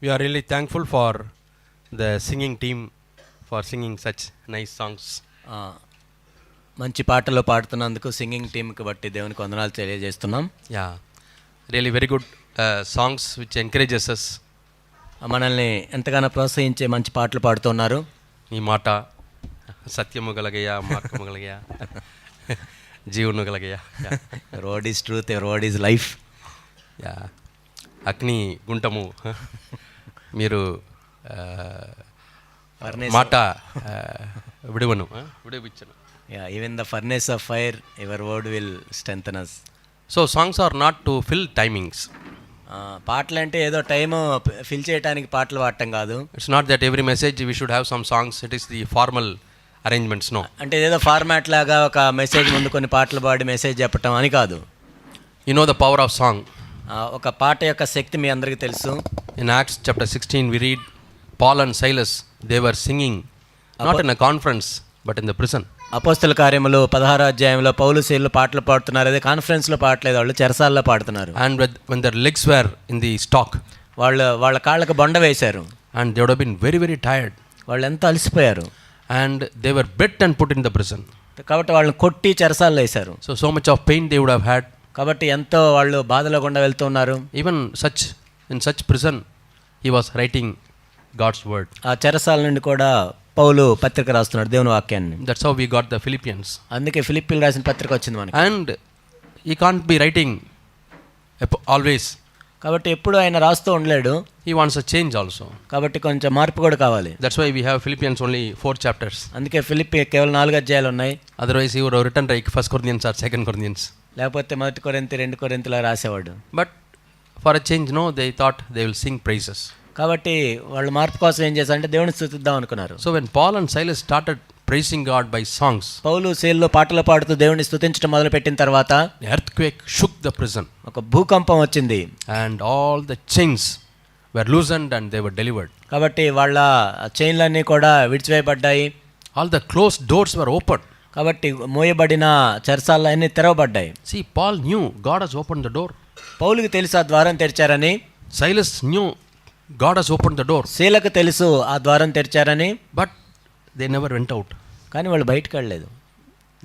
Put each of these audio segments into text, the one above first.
We are really thankful for the singing team for singing such nice songs. మంచి పాటలు పాడుతున్నందుకు singing టీంకి బట్టి దేవునికి వందనాలు తెలియజేస్తున్నాం. Yeah, really very good songs which encourages us. మనల్ని ఎంతగానో ప్రోత్సహించే మంచి పాటలు పాడుతున్నారు. ఈ మాట సత్యము గలగయా, మార్గము గలగయా, జీవను గలగయా. Road is truth, road is life. యా, అగ్ని గుంటము మీరు మాట విడువను విడువిచ్చను. Yeah, even the furnace of fire, your word will strengthen us. So songs are not to fill timings. పాటలు అంటే ఏదో టైం ఫిల్ చేయడానికి పాటలు పాడటం కాదు. It's not that every message we should have some songs. It is the formal arrangements, no. అంటే ఏదో format లాగా ఒక మెసేజ్ ముందు కొన్ని పాటలు పాడి మెసేజ్ చెప్పటం అని కాదు. You know the power of song. ఒక పాట యొక్క శక్తి మీ అందరికీ తెలుసు. In Acts chapter 16 we read Paul and Silas, they were singing not in a conference but in the prison. అపోస్తల కార్యములు 16వ అధ్యాయంలో పౌలు శీలు పాటలు పాడుతున్నారు. అదే కాన్ఫరెన్స్లో పాడలేదు, వాళ్ళు చెరసాల్లో పాడుతున్నారు. And when their legs were in the stock, వాళ్ళ కాళ్ళకు బొండ వేశారు. and they would have been very very tired, వాళ్ళు ఎంత అలసిపోయారు. and they were beat and put in the prison. కాబట్టి వాళ్ళని కొట్టి చెరసాల్లో వేశారు. So much of pain they would have had. కాబట్టి ఎంతో వాళ్ళు బాధలో గుండా వెళ్తున్నారు. Even in such prison he was writing God's word. ఆ చెరసాల నుండి కూడా పౌలు పత్రిక రాస్తున్నాడు దేవుని వాక్యాన్ని. That's how we got the Philippians. అందుకే ఫిలిప్పీలు రాసిన పత్రిక వచ్చింది మనకి. And he can't be writing always. కాబట్టి ఎప్పుడు ఆయన రాస్తూ ఉండలేడు. He wants a change also. కాబట్టి కొంచెం మార్పు కూడా కావాలి. That's why we have Philippians only 4 chapters. అందుకే ఫిలిప్పీ కేవలం 4 అధ్యాయాలు ఉన్నాయి. Otherwise he would have written like 1 Corinthians or 2 Corinthians. లేకపోతే 1 కొరింథీ 2 కొరింథీలా రాసేవాడు. But for a change, no, they thought they will sing praises. కాబట్టి వాళ్ళు మార్పు కోసం ఏం చేశారంటే దేవుని స్తుతిద్దాం అనుకున్నారు. So when Paul and Silas started praising God by songs, పౌలు శీల్లో పాటలు పాడుతూ దేవుని స్తుతించడం మొదలుపెట్టిన తర్వాత the earthquake shook the prison. ఒక భూకంపం వచ్చింది. And all the chains were loosened and they were delivered. కాబట్టి వాళ్ళ చైన్లన్నీ కూడా విడిచివేయబడ్డాయి. All the closed doors were opened. కాబట్టి మోయబడిన చెరసాలన్నీ తెరవబడ్డాయి. See, Paul knew God has opened the door. పౌలుకి తెలుసు ఆ ద్వారం తెరిచారని. Silas knew God has opened the door. శీలకు తెలుసు ఆ ద్వారం తెరిచారని. But they never went out. కానీ వాళ్ళు బయటకు వెళ్ళలేదు.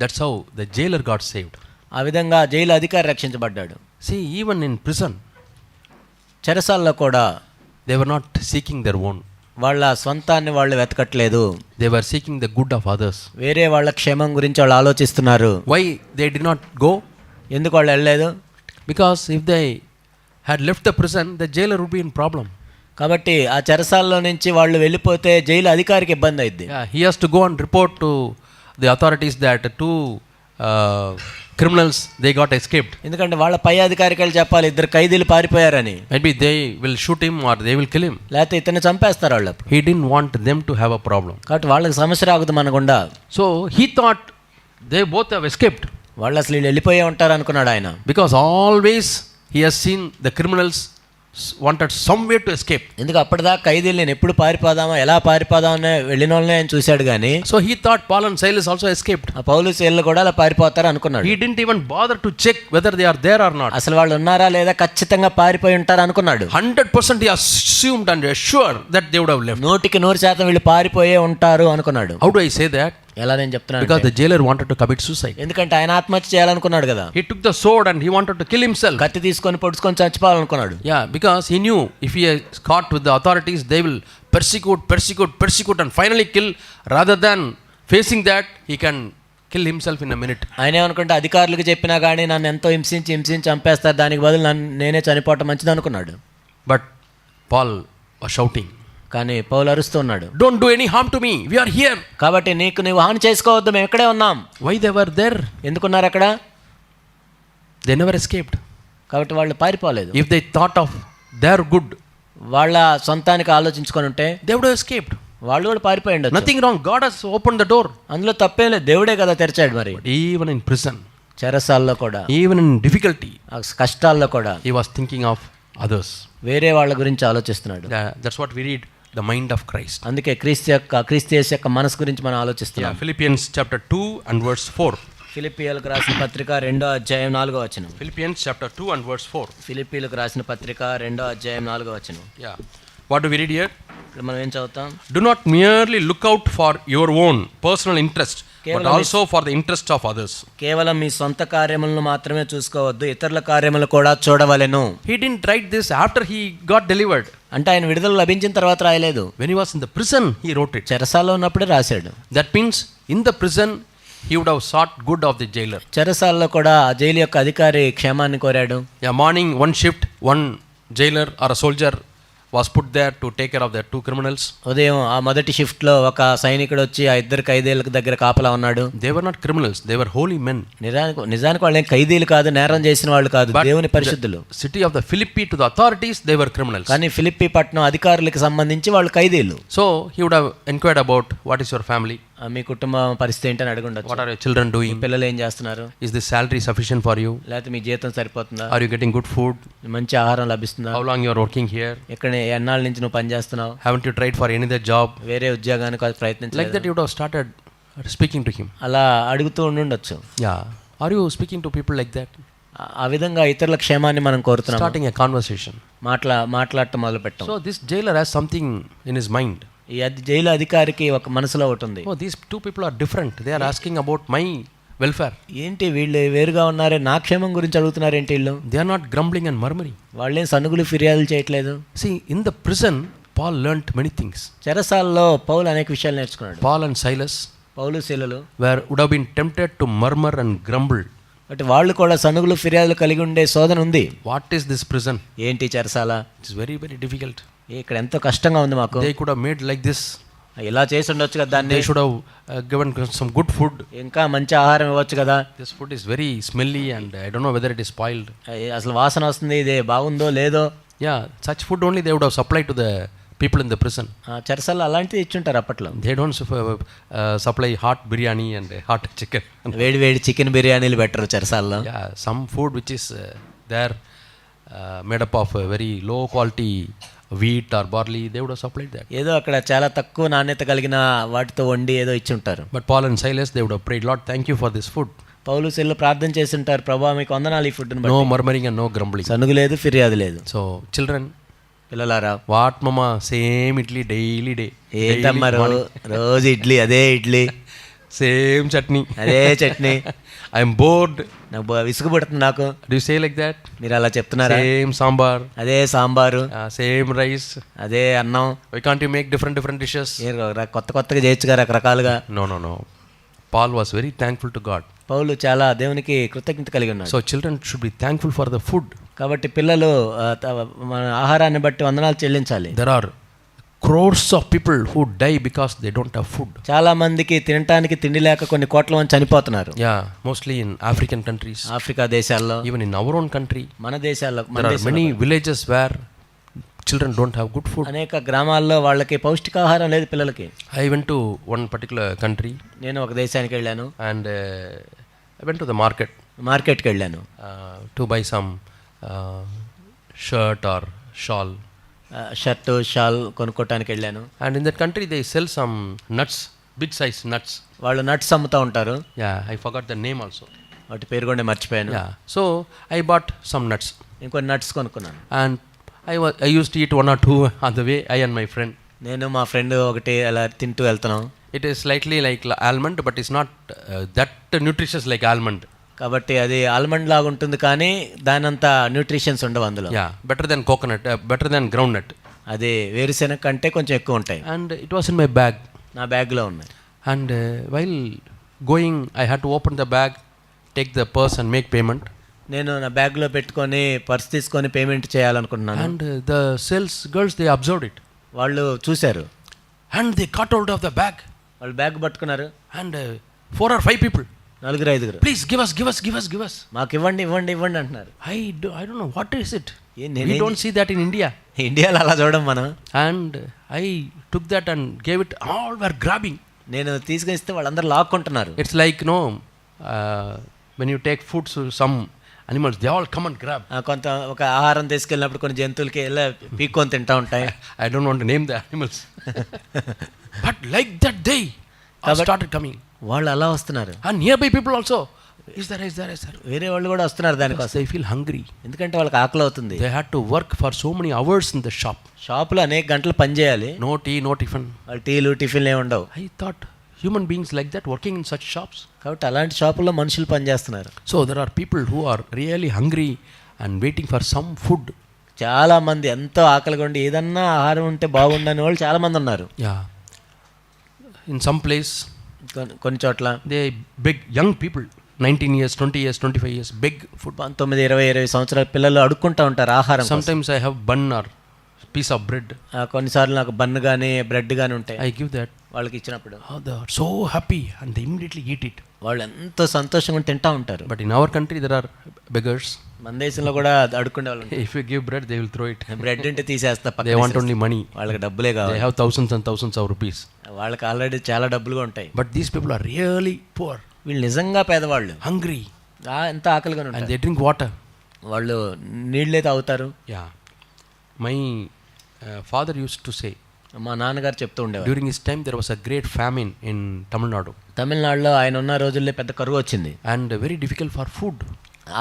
That's how the jailer got saved. ఆ విధంగా జైలు అధికారి రక్షించబడ్డాడు. See, even in prison, చెరసాల్లో కూడా they were not seeking their own. వాళ్ళ స్వంతాన్ని వాళ్ళు వెతకట్లేదు. They were seeking the good of others. వేరే వాళ్ళ క్షేమం గురించి వాళ్ళు ఆలోచిస్తున్నారు. Why they did not go? ఎందుకు వాళ్ళు వెళ్ళలేదు? Because if they had left the prison, the jailer would be in problem. కాబట్టి ఆ చెరసాల్లో నుంచి వాళ్ళు వెళ్ళిపోతే జైలు అధికారికి ఇబ్బంది అయింది. Yeah, he has to go and report to the authorities that 2 criminals they got escaped. ఎందుకంటే వాళ్ళ పై అధికారికి వెళ్ళి చెప్పాలి 2 ఖైదీలు పారిపోయారని. Maybe they will shoot him or they will kill him. లేకపోతే ఇతన్ని చంపేస్తారు వాళ్ళు. He didn't want them to have a problem. కాబట్టి వాళ్ళకి సమస్య రాకూడదు మనకుండా. So he thought they both have escaped. వాళ్ళు అసలు వీళ్ళు వెళ్ళిపోయే ఉంటారు అనుకున్నాడు ఆయన. Because always he has seen the criminals wanted some way to escape. ఎందుకు అప్పటిదాకా ఖైదీలు నేను ఎప్పుడు పారిపోదామా ఎలా పారిపోదామని వెళ్ళిన వాళ్ళని ఆయన చూశాడు కానీ. So he thought Paul and Silas also escaped. ఆ పౌలు శీలు కూడా అలా పారిపోతారు అనుకున్నాడు. He didn't even bother to check whether they are there or not. అసలు వాళ్ళు ఉన్నారా లేదా ఖచ్చితంగా పారిపోయి ఉంటారు అనుకున్నాడు. 100% he assumed and assured that they would have left. 100% వీళ్ళు పారిపోయే ఉంటారు అనుకున్నాడు. How do I say that? ఎలా నేను చెప్తున్నాను? Because the jailer wanted to commit suicide. ఎందుకంటే ఆయన ఆత్మహత్య చేయాలనుకున్నాడు కదా. He took the sword and he wanted to kill himself. కత్తి తీసుకొని పొడుచుకొని చచ్చిపోవాలనుకున్నాడు. Yeah, because he knew if he is caught with the authorities, they will persecute and finally kill. Rather than facing that, he can kill himself in a minute. ఆయన ఏమనుకుంటే అధికారులకు చెప్పినా కానీ నన్ను ఎంతో హింసించి చంపేస్తారు, దానికి బదులు నేనే చనిపోవటం మంచిది అనుకున్నాడు. But Paul was shouting, కానీ పౌలు అరుస్తూ ఉన్నాడు, don't do any harm to me, we are here. కాబట్టి నీవు హాని చేసుకోవద్దు, మేము ఇక్కడే ఉన్నాం. Why they were there? ఎందుకున్నారు అక్కడ? They never escaped. కాబట్టి వాళ్ళు పారిపోలేదు. If they thought of their good, వాళ్ళ సొంతానికి ఆలోచించుకొని ఉంటే they would have escaped. వాళ్ళు కూడా పారిపోయి ఉండొచ్చు. Nothing wrong, God has opened the door. అందులో తప్పేం లేదు, దేవుడే కదా తెరిచాడు. మరి But even in prison, చెరసాల్లో కూడా, even in difficulty, కష్టాల్లో కూడా he was thinking of others. వేరే వాళ్ళ గురించి ఆలోచిస్తున్నాడు. That's what we read, the mind of Christ. అందుకే క్రీస్తు యేసు యొక్క మనసు గురించి మనం ఆలోచిస్తున్నాం. Philippians chapter 2 and verse 4. ఫిలిప్పీయులకు రాసిన పత్రిక 2వ అధ్యాయం 4వ వచనం. Philippians chapter 2 and verse 4. ఫిలిప్పీయులకు రాసిన పత్రిక 2వ అధ్యాయం 4వ వచనం. Yeah. What do we read here? ఇక్కడ మనం ఏం చదువుతాం? Do not merely look out for your own personal interest, but కేవలం also for the interest of others. కేవలం మీ సొంత కార్యములను మాత్రమే చూసుకోవద్దు, ఇతరుల కార్యములు కూడా చూడవలెను. He didn't write this after he got delivered. అంటే ఆయన విడుదల లభించిన తర్వాత రాయలేదు, When he was in the prison, he wrote it. చెరసాలలో ఉన్నప్పుడే రాశాడు. That means in the prison, he would have sought good of the jailer. చెరసాలలో కూడా ఆ జైలు యొక్క అధికారి క్షేమాన్ని కోరాడు. Yeah, morning, one shift, one jailer or a soldier was put there to take care of the two criminals. ఉదయం ఆ మొదటి షిఫ్ట్లో ఒక సైనికుడు వచ్చి ఆ ఇద్దరు ఖైదీలకు దగ్గర కాపలా ఉన్నాడు. They were not criminals, they were holy men. నిజానికి వాళ్ళు ఏం ఖైదీలు కాదు, నేరం చేసిన వాళ్ళు కాదు, But దేవుని పరిశుద్ధులు. City of the Philippi, to the authorities, they were criminals. కానీ ఫిలిప్పి పట్టణం అధికారులకు సంబంధించి వాళ్ళు ఖైదీలు. So he would have inquired about what is your family, మీ కుటుంబ పరిస్థితి ఏంటని అడుగుండొచ్చు. what are your children doing, పిల్లలు ఏం చేస్తున్నారు, is this salary sufficient for you, లేకపోతే మీ జీతం సరిపోతుందా, are you getting good food, మంచి ఆహారం లభిస్తుందా, how long you are working here, ఇక్కడ ఎన్నాళ్ళ నుంచి నువ్వు పని చేస్తున్నావు, haven't you tried for any other job. వేరే ఉద్యోగానికి Like ప్రయత్నించలేదు. that you would have started speaking to him. అలా అడుగుతూ ఉండుండొచ్చు. Yeah, are you speaking to people like that, ఆ విధంగా ఇతరుల క్షేమాన్ని మనం కోరుతున్నాం, starting a conversation. మాట్లాడటం మొదలు పెట్టాం. So this jailer has something in his mind. ఈ జైలు అధికారికి ఒక మనసులో ఒకటి ఉంది. Oh, these two people are different, they are asking about my welfare. ఏంటి వీళ్ళు వేరుగా ఉన్నారే, నా క్షేమం గురించి అడుగుతున్నారు ఏంటి వీళ్ళు, They are not grumbling and murmuring. వాళ్ళేం సనుగులు ఫిర్యాదులు చేయట్లేదు. See, in the prison, Paul learnt many things. చెరసాలలో పౌలు అనేక విషయాలు నేర్చుకున్నాడు. Paul and Silas పౌలు శీలలు would have been tempted to murmur and grumble. But వాళ్ళు కూడా సనుగులు ఫిర్యాదులు కలిగి ఉండే శోధన ఉంది. What is this prison? ఏంటి చెరసాల, It's very, very difficult. ఇక్కడ ఎంతో కష్టంగా ఉంది మాకు. They could have made like this. ఇలా చేసి ఉండొచ్చు కదా దాన్ని, They should have given some good food. ఇంకా మంచి ఆహారం ఇవ్వచ్చు కదా. This food is very smelly and I don't know whether it is spoiled. అసలు వాసన వస్తుంది, ఇది బాగుందో లేదో. Yeah, such food only they would have supplied to the people in the prison. చెరసాలలో అలాంటివి ఇచ్చుంటారు అప్పట్లో. They don't supply hot biryani and hot chicken. వేడి వేడి చికెన్ బిర్యానీలు పెట్టరు చెరసాలలో. Yeah, some food which is there made up of very low quality wheat or barley, they would have supplied that. ఏదో అక్కడ చాలా తక్కువ నాణ్యత కలిగిన వాటితో వండి ఏదో ఇచ్చి ఉంటారు. But Paul and Silas, they would have prayed, Lord, thank you for this food. పౌలు శీలలు ప్రార్థన చేసి ఉంటారు, ప్రభా మీకు వందనాలు ఈ ఫుడ్ని బట్టి. No murmuring and no grumbling. సనుగు లేదు, ఫిర్యాదు లేదు. So children, పిల్లలారా, what mama, same idli daily day. ఏంటమ్మా రోజు ఇడ్లీ, అదే ఇడ్లీ, Same chutney. అదే చట్నీ, I am bored. నాకు విసుగు పుడుతుంది నాకు. Do you say like that? మీరు అలా చెప్తున్నారా? Same sambar. అదే సాంబారు, Same rice. అదే అన్నం. Why can't you make different dishes? కొత్త కొత్తగా చేయొచ్చుగా రకరకాలుగా. No. Paul was very thankful to God. పౌలు చాలా దేవునికి కృతజ్ఞత కలిగి ఉన్నాడు. So children should be thankful for the food. కాబట్టి పిల్లలు మన ఆహారాన్ని బట్టి వందనాలు చెల్లించాలి. There are crores of people who die because they don't have food. చాలా మందికి తినటానికి తిండి లేక కొన్ని కోట్ల మంది చనిపోతున్నారు. Yeah, mostly in African countries. Africa దేశాల్లో, Even in our own country, మన దేశాల్లో, there are many villages where children don't have good food. అనేక గ్రామాల్లో వాళ్ళకి పౌష్టికాహారం లేదు పిల్లలకి. I went to one particular country నేను ఒక దేశానికి వెళ్ళాను, and I went to the మార్కెట్కి వెళ్ళాను to buy some shirt or shawl. Shirt shawl కొనుక్కోటానికి వెళ్ళాను. And in that country they sell some nuts, big size nuts. వాళ్ళు నట్స్ అమ్ముతూ ఉంటారు. Yeah, I forgot the name also. వాటి పేరు కూడా మర్చిపోయాను. Yeah, so I bought some nuts. ఇంకొన్ని నట్స్ కొనుక్కున్నాను. And I used to eat one or two on the way, I and my friend. నేను మా ఫ్రెండ్ ఒకటి అలా తింటూ వెళ్తున్నాం. It is slightly like almond, but it's not that nutritious like almond. కాబట్టి అది ఆల్మండ్ లాగా ఉంటుంది, కానీ దానంత న్యూట్రిషన్స్ ఉండవు అందులో. Yeah, better than coconut, better than groundnut. అది వేరుశెనగ కంటే కొంచెం ఎక్కువ ఉంటాయి. And it was in my bag. నా బ్యాగ్లో ఉన్నాయి. And while going, I had to open the bag, take the purse and make payment. నేను నా బ్యాగ్లో పెట్టుకొని పర్స్ తీసుకొని పేమెంట్ చేయాలనుకుంటున్నాను. And the sales girls, they observed it. వాళ్ళు చూశారు. And they caught hold of the bag. వాళ్ళు bag పట్టుకున్నారు. And 4 or 5 people. 4-5 Please give us. మాకు ఇవ్వండి అంటున్నారు. I don't know what is it. We don't see that in India. ఇండియాలో అలా చూడం మనం. And I took that and gave it. All were grabbing. నేను తీసుకొని ఇస్తే వాళ్ళందరూ లాక్కుంటున్నారు. It's like when you take food to some animals, they all come and grab. కొంత ఒక ఆహారం తీసుకెళ్ళినప్పుడు కొన్ని జంతువులకి ఎలా పీక్కొని తింటా ఉంటాయి. I don't want to name the animals. But like that they started coming. వాళ్ళు అలా వస్తున్నారు. And nearby people also, Is there? వేరే వాళ్ళు కూడా వస్తున్నారు దానికోసం. They feel hungry. ఎందుకంటే వాళ్ళకి ఆకలి అవుతుంది. They had to work for so many hours in the shop. షాపులో అనేక గంటలు పని చేయాలి. No tea, no tiffin. వాళ్ళు టీలు టిఫిన్లు ఏమి ఉండవు. I thought human beings like that working in such shops. కాబట్టి అలాంటి షాపుల్లో మనుషులు పని చేస్తున్నారు. So there are people who are really hungry and waiting for some food. చాలా మంది ఎంతో ఆకలిగా ఉండి ఏదన్నా ఆహారం ఉంటే బాగుండని వాళ్ళు చాలా మంది ఉన్నారు. Yeah. In some place, కొన్ని చోట్ల they beg young people, 19 years, 20 years, 25 years, beg food. 19, 20 సంవత్సరాల పిల్లలు అడుక్కుంటూ ఉంటారు ఆహారం కోసం. Sometimes I have bun or piece of bread. కొన్నిసార్లు నాకు బన్ కానీ బ్రెడ్ కానీ ఉంటాయి. I give that. వాళ్ళకి ఇచ్చినప్పుడు They are so happy and they immediately eat it. వాళ్ళు ఎంతో సంతోషంగా తింటూ ఉంటారు. But in our country there are beggars. మన దేశంలో కూడా అడుక్కునే వాళ్ళు ఉంటారు. If you give bread, they will throw it. Bread ఉంటే తీసేస్తా. They want only money. వాళ్ళకి డబ్బులే కావాలి. They have thousands and thousands of rupees. వాళ్ళకి ఆల్రెడీ చాలా డబ్బులుగా ఉంటాయి. But these people are really poor. వీళ్ళు నిజంగా పేదవాళ్ళు, Hungry. ఎంత ఆకలిగా And ఉంటారు. they drink water. వాళ్ళు నీళ్ళే తాగుతారు. Yeah. My father used to say, మా నాన్నగారు చెప్తూ ఉండేవారు, during his time there was a great famine in Tamil Nadu. తమిళనాడులో ఆయన ఉన్న రోజుల్లో పెద్ద కరువు వచ్చింది. And very difficult for food.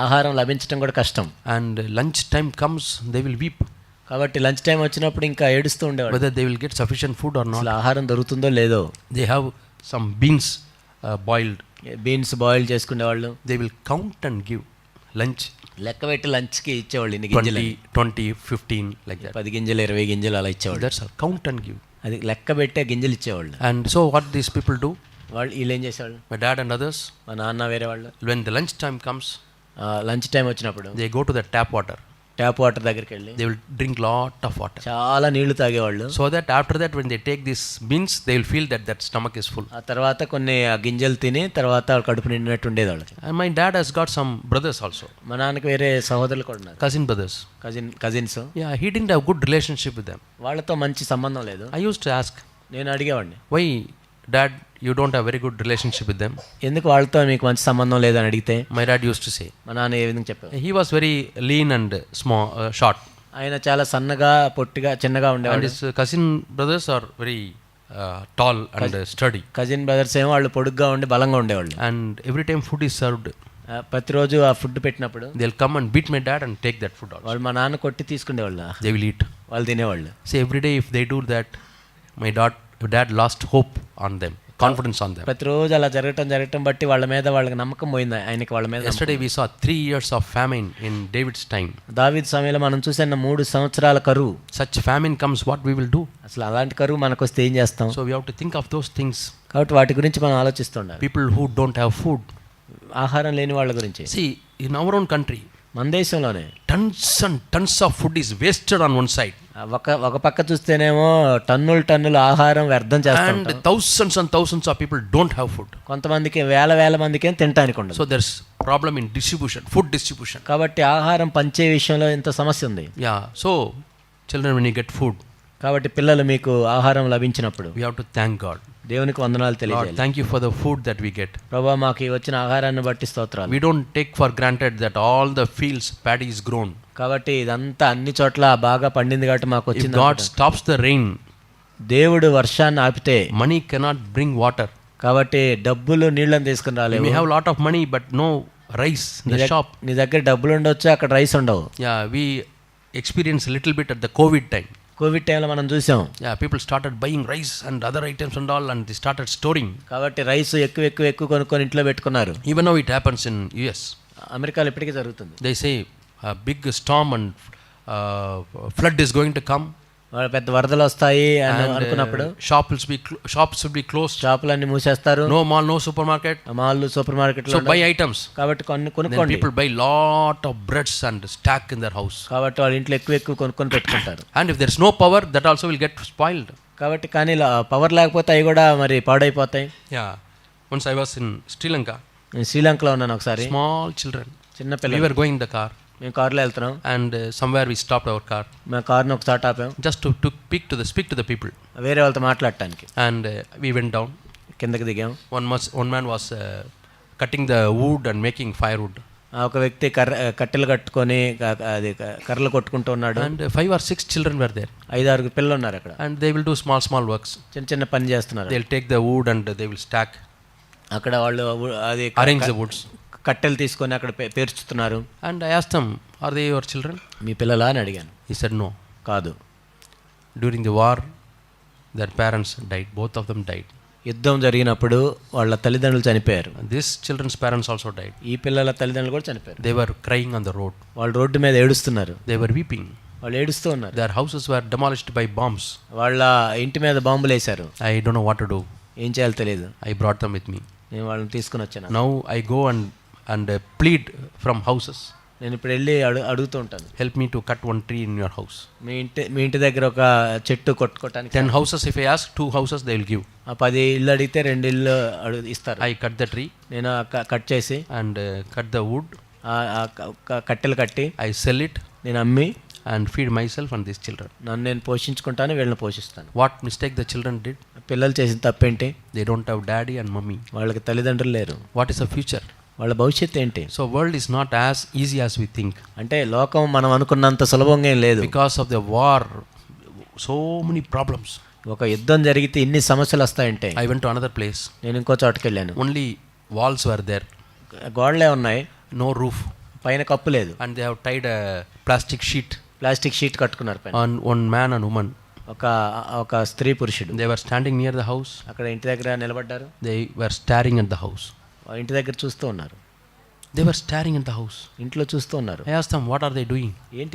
ఆహారం లభించడం కూడా కష్టం. And lunch time comes, they will weep. కాబట్టి లంచ్ టైం వచ్చినప్పుడు ఇంకా ఏడుస్తూ ఉండేవాడు, Whether they will get sufficient food or not. అసలు ఆహారం దొరుకుతుందో లేదో. They have some beans boiled. Beans boil చేసుకునేవాళ్ళు. They will count and give lunch. లెక్క పెట్టి లంచ్కి ఇచ్చేవాళ్ళు. ఇన్ని గింజలు 20, 15 like that. 10 గింజలు 20 గింజలు అలా ఇచ్చేవాళ్ళు. That's all. Count and give. అది లెక్క పెట్టే గింజలు ఇచ్చేవాళ్ళు. And so what these people do, వాళ్ళు వీళ్ళు ఏం చేసేవాళ్ళు, my dad and others, మా నాన్న వేరే వాళ్ళు, when the lunch time comes, lunch time వచ్చినప్పుడు they go to the tap water. Tap water దగ్గరికి వెళ్ళి They will drink lot of water. చాలా నీళ్లు తాగేవాళ్ళు. So that after that when they take these beans, they will feel that that stomach is full. ఆ తర్వాత కొన్ని గింజలు తిని తర్వాత కడుపు నిండినట్టు ఉండేది వాళ్ళకి. And my dad has got some brothers also, మా నాన్నకి వేరే సహోదరులు కూడా ఉన్నారు, cousin brothers. Cousins. Yeah, he didn't have good relationship with them. వాళ్ళతో మంచి సంబంధం లేదు. I used to ask, నేను అడిగేవాడిని, why dad you don't have very good relationship with them? ఎందుకు వాళ్ళతో మీకు మంచి సంబంధం లేదని అడిగితే My dad used to say, మా నాన్న ఏ విధంగా చెప్పారు, he was very lean and small, short. ఆయన చాలా సన్నగా పొట్టిగా చిన్నగా And ఉండేవాడు. his cousin brothers are very tall and sturdy. Cousin brothers ఏమో వాళ్ళు పొడుగ్గా ఉండి బలంగా ఉండేవాళ్ళు. And every time food is served, ప్రతిరోజు ఆ ఫుడ్ పెట్టినప్పుడు they'll come and beat my dad and take that food also. వాళ్ళు మా నాన్న కొట్టి తీసుకునేవాళ్ళు, They will eat. వాళ్ళు తినేవాళ్ళు. See, every day if they do that, my dad lost hope on them, confidence on them. ప్రతిరోజు అలా జరగటం బట్టి వాళ్ళ మీద వాళ్ళకి నమ్మకం పోయింది, ఆయనకి వాళ్ళ మీద. Yesterday we saw 3 years of famine in David's time. దావీదు సమయంలో మనం చూసిన 3 సంవత్సరాల కరువు. Such famine comes, what we will do? అసలు అలాంటి కరువు మనకు వస్తే ఏం చేస్తాం? So we have to think of those things. కాబట్టి వాటి గురించి మనం ఆలోచిస్తుండాలి. People who don't have food. ఆహారం లేని వాళ్ళ గురించి. See, in our own country, మన దేశంలోనే tons and tons of food is wasted on one side. ఒక పక్క చూస్తేనేమో టన్నుల ఆహారం వ్యర్థం చేస్తాం. And thousands and thousands of people don't have food. కొంతమందికి వేల మందికి తినడానికి ఉండదు. So there's problem in distribution, food distribution. కాబట్టి ఆహారం పంచే విషయంలో ఇంత సమస్య ఉంది. Yeah, so children, when you get food, కాబట్టి పిల్లలు మీకు ఆహారం లభించినప్పుడు we have to thank God. దేవునికి వందనాలు Lord, తెలియజేయాలి. thank you for the food that we get. ప్రభువా మాకు ఈ వచ్చిన ఆహారాన్ని బట్టి స్తోత్రాలు. We don't take for granted that all the fields paddy is grown. కాబట్టి ఇదంతా అన్ని చోట్ల బాగా పండింది కాబట్టి మాకు If వచ్చింది. God stops the rain, దేవుడు వర్షాన్ని ఆపితే money cannot bring water. కాబట్టి డబ్బులు నీళ్ళని తీసుకుని You రాలేవు. may have a lot of money but no rice in the shop. నీ దగ్గర డబ్బులు ఉండొచ్చు, అక్కడ రైస్ ఉండవు. Yeah, we experienced a little bit at the COVID time. Covid టైంలో మనం చూసాం. Yeah, people started buying rice and other items and all, and they started storing. కాబట్టి రైస్ ఎక్కువ కొనుక్కొని ఇంట్లో పెట్టుకున్నారు. Even now it happens in US. అమెరికాలో ఇప్పటికీ జరుగుతుంది. They say a big storm and flood is going to come. వాళ్ళ పెద్ద వరదలు వస్తాయి అని అనుకున్నప్పుడు shops will be closed. షాపులన్నీ మూసేస్తారు. No mall, no supermarket. మాల్లు సూపర్ మార్కెట్లు. So buy items. కాబట్టి Then కొనుక్కోండి. people buy lot of breads and stack in their house. కాబట్టి వాళ్ళ ఇంట్లో ఎక్కువ కొనుక్కొని పెట్టుకుంటారు. And if there is no power, that also will get spoiled. కాబట్టి కానీ పవర్ లేకపోతే అవి కూడా మరి పాడైపోతాయి. Yeah. Once I was in Sri Lanka. నేను శ్రీలంకలో ఉన్నాను ఒకసారి. Small children. చిన్న We పిల్లలు. were going in the car. మేము కారులో వెళ్తున్నాం. And somewhere we stopped our car. మేము కారుని ఒక చోట ఆపాం. Just to speak to the people. వేరే వాళ్ళతో మాట్లాడటానికి. And we went down. కిందకి దిగాం. One man was cutting the wood and making firewood. ఒక వ్యక్తి కట్టెలు కట్టుకొని అది కర్రలు కొట్టుకుంటూ ఉన్నాడు. And 5 or 6 children were there. 5-6 పిల్లలు ఉన్నారు అక్కడ. And they will do small works. చిన్న పని చేస్తున్నారు. They'll take the wood and they will stack. అక్కడ వాళ్ళు అది arrange the woods. కట్టెలు తీసుకొని అక్కడ పేర్చుతున్నారు. And I asked them, are they your children? మీ పిల్లలా అని అడిగాను. He said, no. కాదు. During the war, their parents died. Both of them died. యుద్ధం జరిగినప్పుడు వాళ్ళ తల్లిదండ్రులు చనిపోయారు. And this children's parents also died. ఈ పిల్లల తల్లిదండ్రులు కూడా చనిపోయారు. They were crying on the road. వాళ్ళు రోడ్డు మీద ఏడుస్తున్నారు. They were weeping. వాళ్ళు ఏడుస్తూ ఉన్నారు. Their houses were demolished by bombs. వాళ్ళ ఇంటి మీద బాంబులు వేశారు. I don't know what to do. ఏం చేయాలో తెలియదు. I brought them with me. నేను వాళ్ళని తీసుకుని వచ్చాను. Now I go and plead from houses. నేను ఇప్పుడు వెళ్ళి అడుగుతూ ఉంటాను. Help me to cut one tree in your house. మీ ఇంటి దగ్గర ఒక చెట్టు కొట్టుకోవటానికి 10 houses, if I ask 2 houses, they will give. 10 ఇళ్ళు అడిగితే 2 ఇళ్ళు ఇస్తారు. I cut the tree. నేను కట్ చేసి and cut the wood. కట్టెలు కట్టి I sell it నేను అమ్మి and feed myself and these children. నన్ను నేను పోషించుకుంటాను, వీళ్ళని పోషిస్తాను. What mistake the children did? పిల్లలు చేసిన తప్పేంటి? They don't have daddy and mummy. వాళ్ళకి తల్లిదండ్రులు లేరు. What is the future? వాళ్ళ భవిష్యత్తు ఏంటి? So world is not as easy as we think. అంటే లోకం మనం అనుకున్నంత సులభంగా ఏం లేదు. Because of the war, so many problems. ఒక యుద్ధం జరిగితే ఇన్ని సమస్యలు వస్తాయంటే. I went to another place. నేను ఇంకో చోటుకి వెళ్ళాను. Only walls were there. గోడలే ఉన్నాయి, no roof. పైన కప్పు లేదు. And they have tied a plastic sheet. Plastic sheet కట్టుకున్నారు పైన. On one man and woman. ఒక స్త్రీ పురుషుడు. They were standing near the house. అక్కడ ఇంటి దగ్గర నిలబడ్డారు. They were staring at the house. ఇంటి దగ్గర చూస్తూ ఉన్నారు. They were staring at the house. ఇంట్లో చూస్తూ ఉన్నారు. I asked them, what are they doing?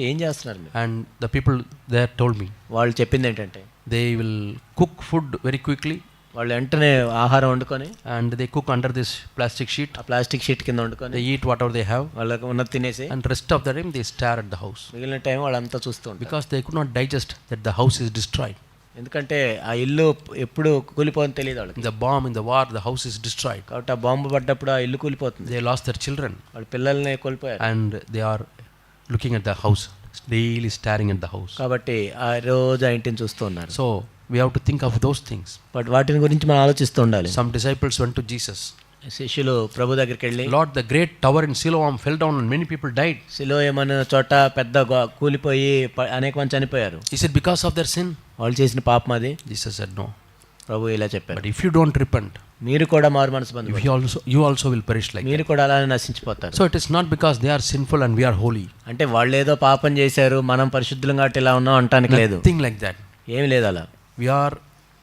ఏం చేస్తున్నారు మీరు? And the people there told me. వాళ్ళు చెప్పింది ఏంటంటే They will cook food very quickly. వాళ్ళు వెంటనే ఆహారం వండుకొని And they cook under this plastic sheet. ఆ ప్లాస్టిక్ షీట్ కింద వండుకొని They eat whatever they have. వాళ్ళకి ఉన్నది తినేసి And rest of the time they stare at the house. మిగిలిన టైం వాళ్ళంతా చూస్తూ ఉంటారు. Because they could not digest that the house is destroyed. ఎందుకంటే ఆ ఇల్లు ఎప్పుడు కూలిపోతుందో తెలియదు వాళ్ళకి. In the bomb, in the war, the house is destroyed. కాబట్టి ఆ బాంబు పడ్డప్పుడు ఆ ఇల్లు కూలిపోతుంది. They lost their children. వాళ్ళ పిల్లల్ని కోల్పోయారు. And they are looking at the house, daily staring at the house. కాబట్టి ఆ రోజు ఆ ఇంటిని చూస్తూ ఉన్నారు. So we have to think of those things. But వాటిని గురించి మనం ఆలోచిస్తూ ఉండాలి. Some disciples went to Jesus. శిష్యులు ప్రభు దగ్గరికి వెళ్ళి, Lord, the great tower in Siloam fell down and many people died. సిలోయమనే చోట పెద్ద కూలిపోయి అనేక మంది చనిపోయారు. Is it because of their sin? వాళ్ళు చేసిన పాపం అది? Jesus said no. ప్రభు ఇలా చెప్పారు. But if you don't repent, మీరు కూడా మారు మనసు పొందండి. you also will perish like మీరు కూడా అలానే నశించిపోతారు. So it is not because they are sinful and we are holy. అంటే వాళ్ళు ఏదో పాపం చేశారు, మనం పరిశుద్ధులం కాబట్టి ఇలా ఉన్నాం అంటానికి లేదు. Nothing like that. ఏమీ లేదు అలా. We are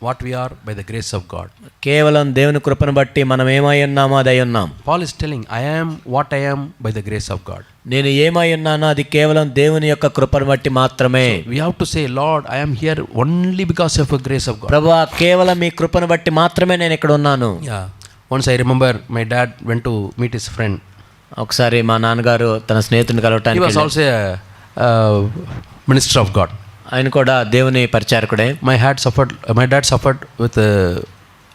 what we are by the grace of God. కేవలం దేవుని కృపను బట్టి మనం ఏమై ఉన్నామో అది అయి ఉన్నాం. Paul is telling, I am what I am by the grace of God. నేను ఏమై ఉన్నానో అది కేవలం దేవుని యొక్క కృపను బట్టి మాత్రమే. We have to say, Lord, I am here only because of the grace of God. ప్రభువా, కేవలం మీ కృపను బట్టి మాత్రమే నేను ఇక్కడ ఉన్నాను. Yeah. Once I remember my dad went to meet his friend. ఒకసారి మా నాన్నగారు తన స్నేహితుడిని He కలవటానికి was also a minister of God. ఆయన కూడా దేవుని పరిచారకుడే. My dad suffered with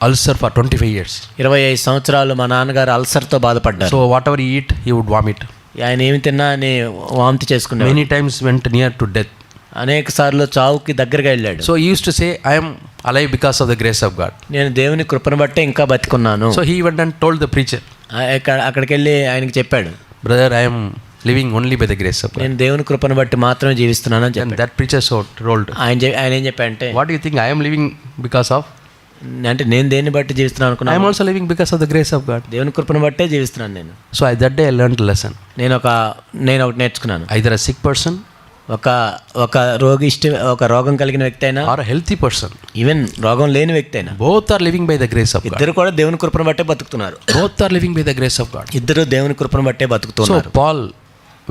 ulcer for 25 years. 25 సంవత్సరాలు మా నాన్నగారు అల్సర్తో బాధపడ్డారు. So whatever he eat, he would vomit. ఆయన ఏమి తిన్నా అని వాంతి చేసుకున్నాడు. Many times went near to death. అనేక సార్లు చావుకి దగ్గరగా వెళ్ళాడు. So he used to say, I am alive because of the grace of God. నేను దేవుని కృపను బట్టే ఇంకా బతికున్నాను. So he went and told the preacher. అక్కడికి వెళ్ళి ఆయనకి చెప్పాడు, Brother, I am living only by the grace of God. నేను దేవుని కృపను బట్టి మాత్రమే జీవిస్తున్నాను అని And చెప్పాడు. that preacher told, ఆయన ఏం చెప్పాడంటే, what do you think I am living because of? అంటే నేను దేన్ని బట్టి జీవిస్తున్నాను I am అనుకున్నాను. also living because of the grace of God. దేవుని కృపను బట్టే జీవిస్తున్నాను నేను. So that day I learned a lesson. నేను ఒకటి నేర్చుకున్నాను. Either a sick person ఒక రోగం కలిగిన వ్యక్తి అయినా, or a healthy person, even రోగం లేని వ్యక్తి అయినా, both are living by the grace of God. ఇద్దరు కూడా దేవుని కృపను బట్టే బతుకుతున్నారు. Both are living by the grace of God. ఇద్దరు దేవుని కృపను బట్టే So బతుకుతున్నారు. Paul,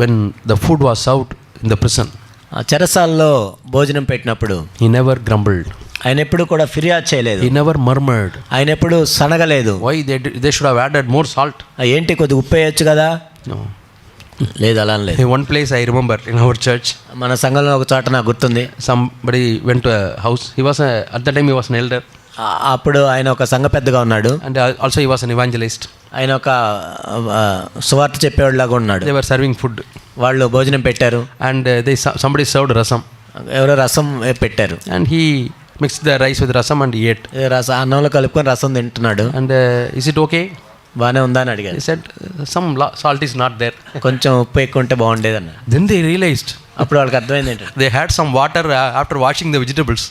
when the food was served in the prison, ఆ చెరసాల్లో భోజనం పెట్టినప్పుడు he never grumbled. ఆయన ఎప్పుడు కూడా ఫిర్యాదు చేయలేదు. He never murmured. ఆయన ఎప్పుడు సనగలేదు. Why they should have added more salt? ఏంటి కొద్దిగా ఉప్పు వేయచ్చు కదా? No. లేదు, అలా లేదు. In one place I remember in our church, మన సంఘంలో ఒక చోట నాకు గుర్తుంది. somebody went to a house. At that time he was an elder. అప్పుడు ఆయన ఒక సంఘ పెద్దగా ఉన్నాడు. And also he was an evangelist. ఆయన ఒక సువార్త చెప్పేవాళ్ళలాగా ఉన్నాడు. They were serving food. వాళ్ళు భోజనం పెట్టారు. And somebody served rasam. ఎవరో రసం పెట్టారు. And he mixed the rice with rasam and he ate. అన్నంలో కలుపుకొని రసం తింటున్నాడు. And is it okay? బాగానే ఉందా అని అడిగారు. He said, some salt is not there. కొంచెం ఉప్పు ఎక్కువ ఉంటే బాగుండేది అన్న. Then they realized. అప్పుడు వాళ్ళకి అర్థమైంది ఏంటంటే, they had some water after washing the vegetables.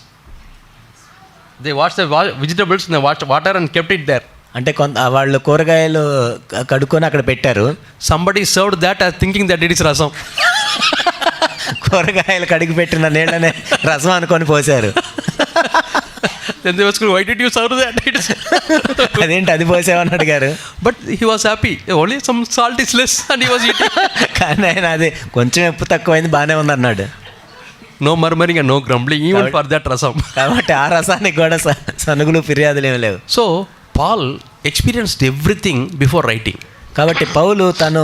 They washed the vegetables in the water and kept it there. అంటే వాళ్ళు కూరగాయలు కడుక్కొని అక్కడ పెట్టారు. Somebody served that as thinking that it is rasam. కూరగాయలు కడిగి పెట్టిన నీళ్ళనే రసం అనుకొని పోసారు. Then they was going, why did you serve that? అదేంటి అది పోసావని అడిగారు. But he was happy. Only some salt is less and he was eating. కానీ ఆయన అది కొంచెం ఉప్పు తక్కువైంది బాగానే ఉంది అన్నాడు. No murmuring and no grumbling even for that rasam. కాబట్టి ఆ రసానికి కూడా సనుగులు ఫిర్యాదులు ఏమి లేవు. So Paul experienced everything before writing. కాబట్టి పౌలు తను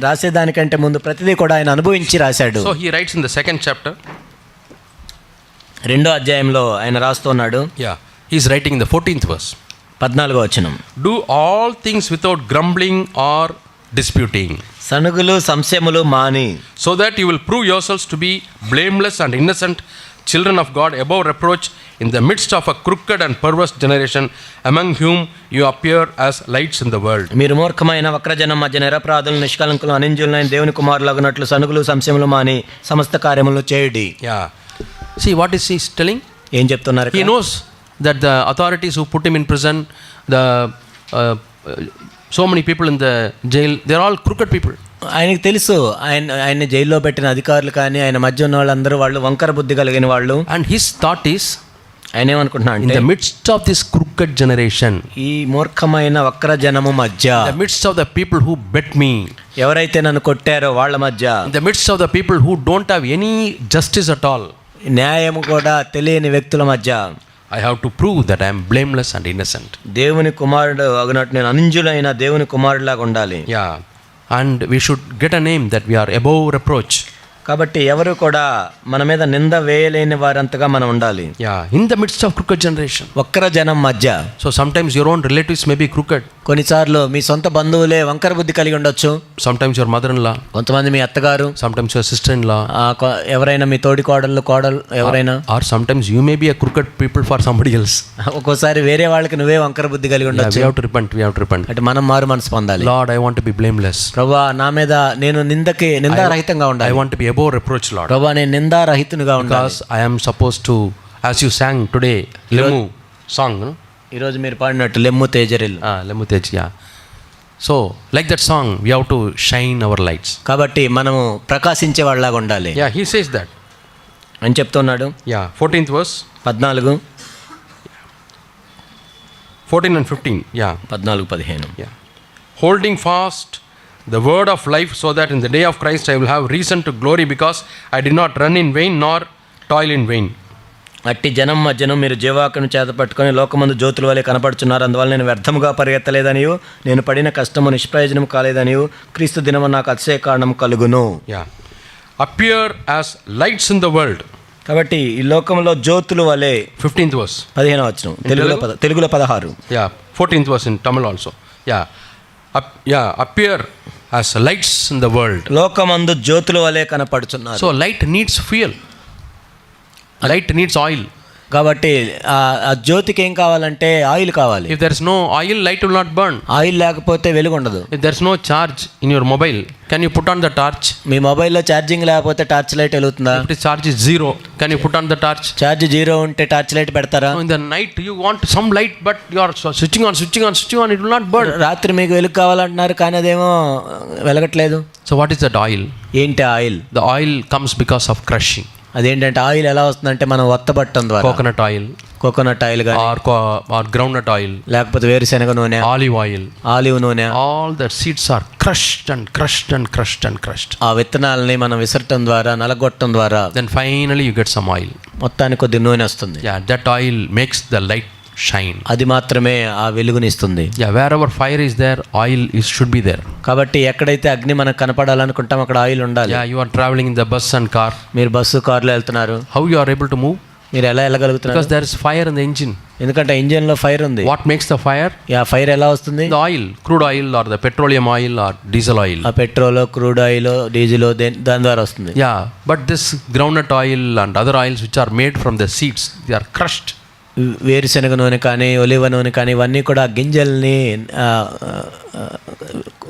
రాసేదానికంటే ముందు ప్రతిదీ కూడా ఆయన అనుభవించి రాశాడు. So he writes in the 2nd chapter. 2వ అధ్యాయంలో ఆయన రాస్తున్నాడు. Yeah, he's writing in the 14th verse. 14వ వచనం. Do all things without grumbling or disputing, సనుగులు సంశయములు మాని, so that you will prove yourselves to be blameless and innocent children of God, above reproach, in the midst of a crooked and perverse generation, among whom you appear as lights in the world. మీరు మూర్ఖమైన వక్రజనం మధ్య నిరపరాధులు నిష్కలంకులు అనింజులైన దేవుని కుమారులగునట్లు సనుగులు సంశయములు మాని సమస్త కార్యములు చేయుడి. Yeah. See what is he telling? ఏం చెప్తున్నారు? He knows that the authorities who put him in prison, the so many people in the jail, they are all crooked people. ఆయనకు తెలుసు ఆయన జైల్లో పెట్టిన అధికారులు కానీ ఆయన మధ్య ఉన్న వాళ్ళందరూ వాళ్ళు వంకర బుద్ధి కలిగిన వాళ్ళు. And his thought is, ఆయన ఏమనుకుంటున్నాడు in అంటే, the midst of this crooked generation, ఈ మూర్ఖమైన వక్ర జనము మధ్య, in the midst of the people who bet me, ఎవరైతే నన్ను కొట్టారో వాళ్ళ మధ్య, in the midst of the people who don't have any justice at all, న్యాయము కూడా తెలియని వ్యక్తుల మధ్య, I have to prove that I am blameless and innocent. దేవుని కుమారుడు అగునట్టు నేను అనింజులైన దేవుని కుమారుడిలాగా ఉండాలి. Yeah, and we should get a name that we are above reproach. కాబట్టి ఎవరు కూడా మన మీద నింద వేయలేని వారంతగా మనం ఉండాలి. Yeah, in the midst of crooked generation. వక్ర జనం మధ్య. So sometimes your own relatives may be crooked. కొన్నిసార్లు మీ సొంత బంధువులే వంకర బుద్ధి కలిగి ఉండొచ్చు. Sometimes your mother-in-law. కొంతమంది మీ అత్తగారు. Sometimes your sister-in-law. ఎవరైనా మీ తోడి కోడళ్ళు ఎవరైనా. Or sometimes you may be a crooked people for somebody else. ఒక్కోసారి వేరే వాళ్ళకి నువ్వే వంకర బుద్ధి కలిగి ఉండొచ్చు. We have to repent. అంటే మనం మారు మనసు పొందాలి. Lord, I want to be blameless. ప్రభువా నా మీద నేను నిందారహితంగా ఉండాలి. I want to be above reproach, Lord. ప్రభువా నేను నిందారహితునిగా ఉండాలి. Because I am supposed to, as you sang today, Lemmu song, no? ఈరోజు మీరు పాడినట్టు లెమ్ము తేజరిల్లు. Lemmu Tej, yeah. So like that song, we have to shine our lights. కాబట్టి మనము ప్రకాశించే వాళ్ళలాగా ఉండాలి. Yeah, he says that. అని చెప్తున్నాడు. Yeah, 14th verse. 14, 14 and 15. Yeah. 14, 15. Yeah. Holding fast the word of life, so that in the day of Christ I will have reason to glory, because I did not run in vain nor toil in vain. అట్టి జనం మధ్యను మీరు జీవాకును చేత పట్టుకొని లోకమందు జ్యోతుల వలె కనపడుచున్నారు. అందువల్ల నేను వ్యర్థముగా పరిగెత్తలేదనియు నేను పడిన కష్టము నిష్ప్రయోజనం కాలేదనియు క్రీస్తు దినము నాకు అతిశయ కారణం కలుగును. Yeah. Appear as lights in the world. కాబట్టి ఈ లోకంలో జ్యోతుల వలె. 15th verse. 15వ వచనం తెలుగులో 16. Yeah, 14th verse in Tamil also. Yeah. Appear as lights in the world. లోకమందు జ్యోతుల వలె కనపడుచున్నారు. So light needs fuel. Light needs oil. కాబట్టి ఆ జ్యోతికి ఏం కావాలంటే ఆయిల్ కావాలి. If there is no oil, light will not burn. Oil లేకపోతే వెలుగు ఉండదు. If there is no charge in your mobile, can you put on the torch? మీ మొబైల్లో ఛార్జింగ్ లేకపోతే టార్చ్ లైట్ వెలుగుతుందా? If the charge is 0, can you put on the torch? Charge 0 ఉంటే torch light పెడతారా? In the night you want some light, but you are switching on, it will not burn. రాత్రి మీకు వెలుగు కావాలంటున్నారు కానీ అదేమో వెలగట్లేదు. So what is that oil? ఏంటి oil? The oil comes because of crushing. అదేంటంటే ఆయిల్ ఎలా వస్తుందంటే మనం ఒత్తబట్టం ద్వారా. Coconut oil కానీ or groundnut oil, లేకపోతే వేరుశనగ నూనె, ఆలివ్ నూనె, all the seeds are crushed. ఆ విత్తనాలని మనం విసరటం ద్వారా నలగొట్టడం ద్వారా then finally you get some oil. మొత్తానికి కొద్ది నూనె వస్తుంది. Yeah, that oil makes the light shine. అది మాత్రమే ఆ వెలుగునిస్తుంది. Yeah, wherever fire is there, oil should be there. కాబట్టి ఎక్కడైతే అగ్ని మనకు కనపడాలనుకుంటాం అక్కడ ఆయిల్ ఉండాలి. Yeah, you are traveling in the bus and car. మీరు బస్సు కార్లో వెళ్తున్నారు. How you are able to move? మీరు ఎలా వెళ్ళగలుగుతున్నారు? Because there is fire in the engine. ఎందుకంటే ఇంజిన్ లో ఫైర్ ఉంది. What makes the fire? Fire ఎలా వస్తుంది? The oil, crude oil or the petroleum oil or diesel oil. ఆ petrol, crude oil, diesel దాని ద్వారా వస్తుంది. Yeah, but this groundnut oil and other oils which are made from the seeds, they are crushed. వేరుశనగ నూనె కానీ ఒలివ నూనె కానీ ఇవన్నీ కూడా గింజల్ని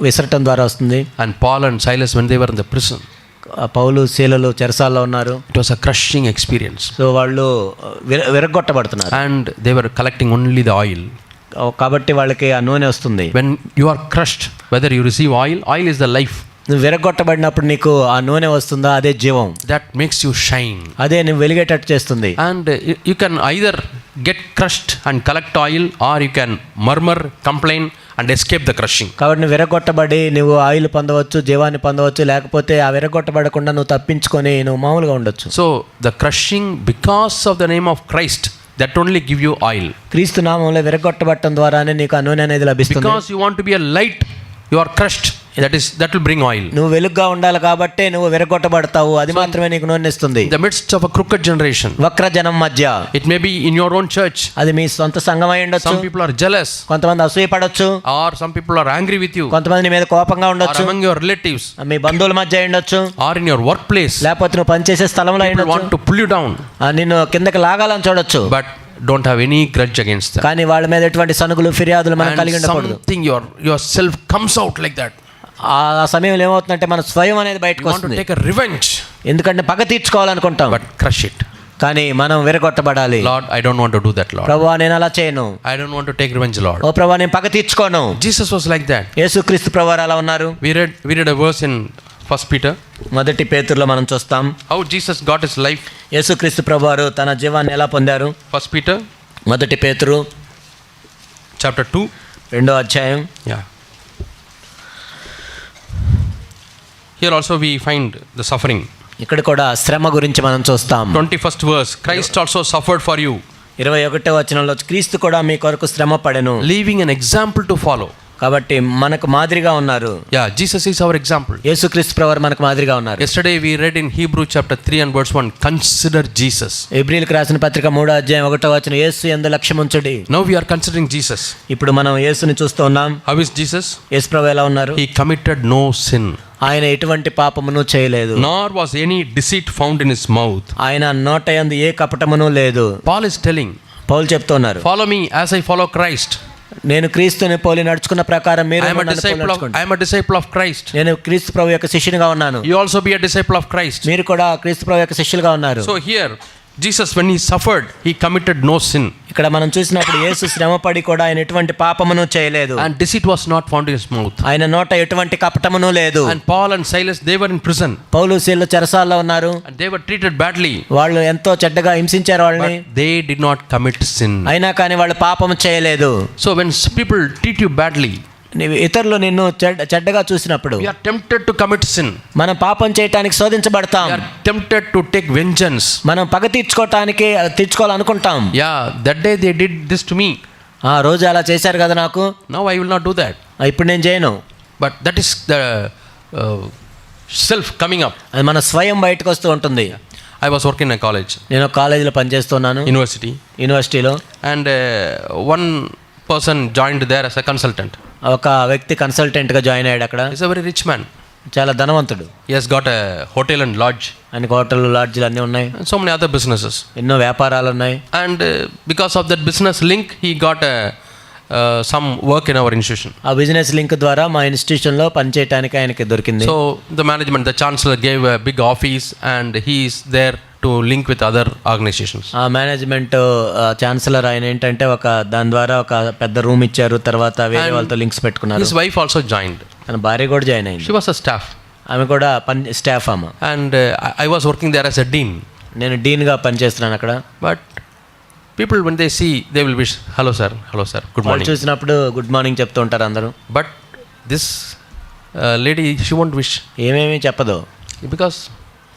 విసరటం ద్వారా వస్తుంది. And Paul and Silas, when they were in the prison, పౌలు శీలలు చెరసాల్లో ఉన్నారు. it was a crushing experience. So వాళ్ళు విరగొట్టబడుతున్నారు. And they were collecting only the oil. కాబట్టి వాళ్ళకి ఆ నూనె వస్తుంది. When you are crushed, whether you receive oil, oil is the life. నువ్వు విరగొట్టబడినప్పుడు నీకు ఆ నూనె వస్తుందా, అదే జీవం, That makes you shine. అదే నువ్వు వెలిగేటట్టు చేస్తుంది. And you can either get crushed and collect oil, or you can murmur, complain and escape the crushing. కాబట్టి నువ్వు విరగొట్టబడి నువ్వు ఆయిల్ పొందవచ్చు, జీవాన్ని పొందవచ్చు, లేకపోతే ఆ విరగొట్టబడకుండా నువ్వు తప్పించుకొని నువ్వు మామూలుగా ఉండొచ్చు. So the crushing because of the name of Christ, that only give you oil. క్రీస్తు నామములో విరగొట్టబడటం ద్వారానే నీకు ఆ నూనె అనేది లభిస్తుంది. Because you want to be a light, you are crushed. That will bring oil. నువ్వు వెలుగుగా ఉండాలి కాబట్టి నువ్వు విరగొట్టబడతావు, అది మాత్రమే నీకు నూనె ఇస్తుంది. In the midst of a crooked generation, వక్ర జనం మధ్య, it may be in your own church, అది మీ సొంత సంఘం అయి ఉండొచ్చు. some people are jealous, కొంతమంది అసూయపడొచ్చు, or some people are angry with you, కొంతమంది నీ మీద కోపంగా or ఉండొచ్చు, among your relatives, మీ బంధువుల మధ్య అయి ఉండొచ్చు, or in your workplace, లేకపోతే నువ్వు పనిచేసే స్థలంలో అయి people want ఉండొచ్చు, to pull you down, నిన్ను కిందకి లాగాలని చూడొచ్చు. but don't have any grudge against them. కానీ వాళ్ళ మీద ఎటువంటి సనుగులు ఫిర్యాదులు మనం కలిగి And ఉండకూడదు. something your self comes out like that. ఆ సమయంలో ఏమవుతుందంటే మన స్వయం అనేది బయటకు You want to వస్తుంది. take a revenge, ఎందుకంటే పగ తీర్చుకోవాలనుకుంటాం, but crush it. కానీ మనం విరగొట్టబడాలి. Lord, I don't want to do that, Lord. ప్రభువా నేను అలా చేయను, I don't want to take revenge, Lord. ఓ ప్రభువా నేను పగ తీర్చుకోను. Jesus was like that. యేసుక్రీస్తు ప్రభువారు అలా ఉన్నారు. We read a verse in 1 Peter. మొదటి పేతురులో మనం చూస్తాం How Jesus got his life. యేసుక్రీస్తు ప్రభువారు తన జీవాన్ని ఎలా పొందారు. 1 Peter మొదటి పేతురు chapter 2. 2వ అధ్యాయం. Yeah. Here also we find the suffering. ఇక్కడ కూడా శ్రమ గురించి మనం చూస్తాం. 21st verse. Christ also suffered for you, 21వ వచనంలో క్రీస్తు కూడా మీ కొరకు శ్రమ పడెను, leaving an example to follow. కాబట్టి మనకు మాదిరిగా ఉన్నారు. Yeah, Jesus is our example. యేసుక్రీస్తు ప్రభువారు మనకు మాదిరిగా ఉన్నారు. Yesterday we read in Hebrew chapter 3 and verse 1, consider Jesus. హెబ్రీయులకు రాసిన పత్రిక 3వ అధ్యాయం 1వ వచనం, యేసు యందు లక్ష్యముంచుడి. Now we are considering Jesus. ఇప్పుడు మనం యేసుని చూస్తూ ఉన్నాం. How is Jesus? యేసు ప్రభు ఎలా ఉన్నారు. He committed no sin, ఆయన ఎటువంటి పాపమును చేయలేదు, nor was any deceit found in his mouth. ఆయన నోట యందు ఏ కపటమును లేదు. Paul is telling, పౌలు చెప్తున్నారు, follow me as I follow Christ. నేను క్రీస్తుని పోలి నడుచుకున్న ప్రకారం మీరు I am a disciple of Christ. నేను క్రీస్తు ప్రభు యొక్క శిష్యునిగా ఉన్నాను. You also be a disciple of Christ. మీరు కూడా క్రీస్తు ప్రభు యొక్క శిష్యులుగా ఉన్నారు. So here Jesus, when he suffered, he committed no sin, ఇక్కడ మనం చూసినప్పుడు యేసు శ్రమపడి కూడా ఆయన ఎటువంటి పాపమును చేయలేదు, and deceit was not found in his mouth. ఆయన నోట ఎటువంటి కపటమును లేదు. And Paul and Silas, they were in prison, Paul seal చెరసాల్లో ఉన్నారు, and they were treated badly, వాళ్ళు ఎంతో చెడ్డగా హింసించారు వాళ్ళని, but they did not commit sin. అయినా కానీ వాళ్ళు పాపము చేయలేదు. So when people treat you badly, ఇతరులు నిన్ను చెడ్డగా చూసినప్పుడు we are tempted to commit sin. మనం పాపం చేయటానికి శోధించబడతాం. We are tempted to take vengeance. మనం పగ తీర్చుకోవాలనుకుంటాం. Yeah, that day they did this to me. ఆ రోజు అలా చేశారు కదా నాకు, Now I will not do that. ఇప్పుడు నేను చేయను. But that is the self coming up. అది మన స్వయం బయటకు వస్తూ ఉంటుంది. I was working in a college, నేను కాలేజీలో పనిచేస్తున్నాను, యూనివర్సిటీలో, and one person joined there as a consultant. ఒక వ్యక్తి కన్సల్టెంట్గా జాయిన్ అయ్యాడు అక్కడ. He's a very rich man. చాలా ధనవంతుడు. He has got a hotel and lodge, ఆయనకు హోటల్ లాడ్జ్లు అన్నీ ఉన్నాయి, and so many other businesses. ఎన్నో వ్యాపారాలు ఉన్నాయి. And because of that business link, he got some work in our institution. ఆ business link ద్వారా మా ఇన్స్టిట్యూషన్లో పనిచేయడానికి ఆయనకి దొరికింది. So the management, the chancellor gave a big office, and he is there to link with other organizations. ఆ management chancellor ఆయన ఏంటంటే దాని ద్వారా ఒక పెద్ద రూమ్ ఇచ్చారు, తర్వాత వేరే వాళ్ళతో లింక్స్ పెట్టుకున్నారు. His wife also joined. తన భార్య కూడా జాయిన్ అయింది. She was a staff. ఆమె కూడా స్టాఫ్ ఆమె. And I was working there as a dean. నేను డీన్గా పనిచేస్తున్నాను అక్కడ. But people, when they see, they will wish, hello sir, good morning. చూసినప్పుడు గుడ్ మార్నింగ్ చెప్తూ ఉంటారు అందరూ. But this lady, she won't wish. ఏమేమి చెప్పదు, because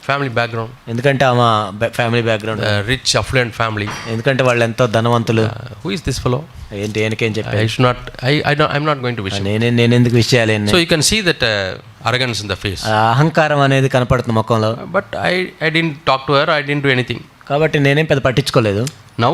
family background, ఎందుకంటే ఆమె family background, rich affluent family. ఎందుకంటే వాళ్ళు ఎంతో ధనవంతులు. Who is this fellow? ఏంటి ఆయనకేం చెప్పారు, I'm not going to wish him. నేను ఎందుకు విష్ చేయాలి. So you can see that arrogance in the face. అహంకారం అనేది కనపడుతుంది ముఖంలో. But I didn't talk to her, I didn't do anything. కాబట్టి నేనేం పెద్ద పట్టించుకోలేదు. Now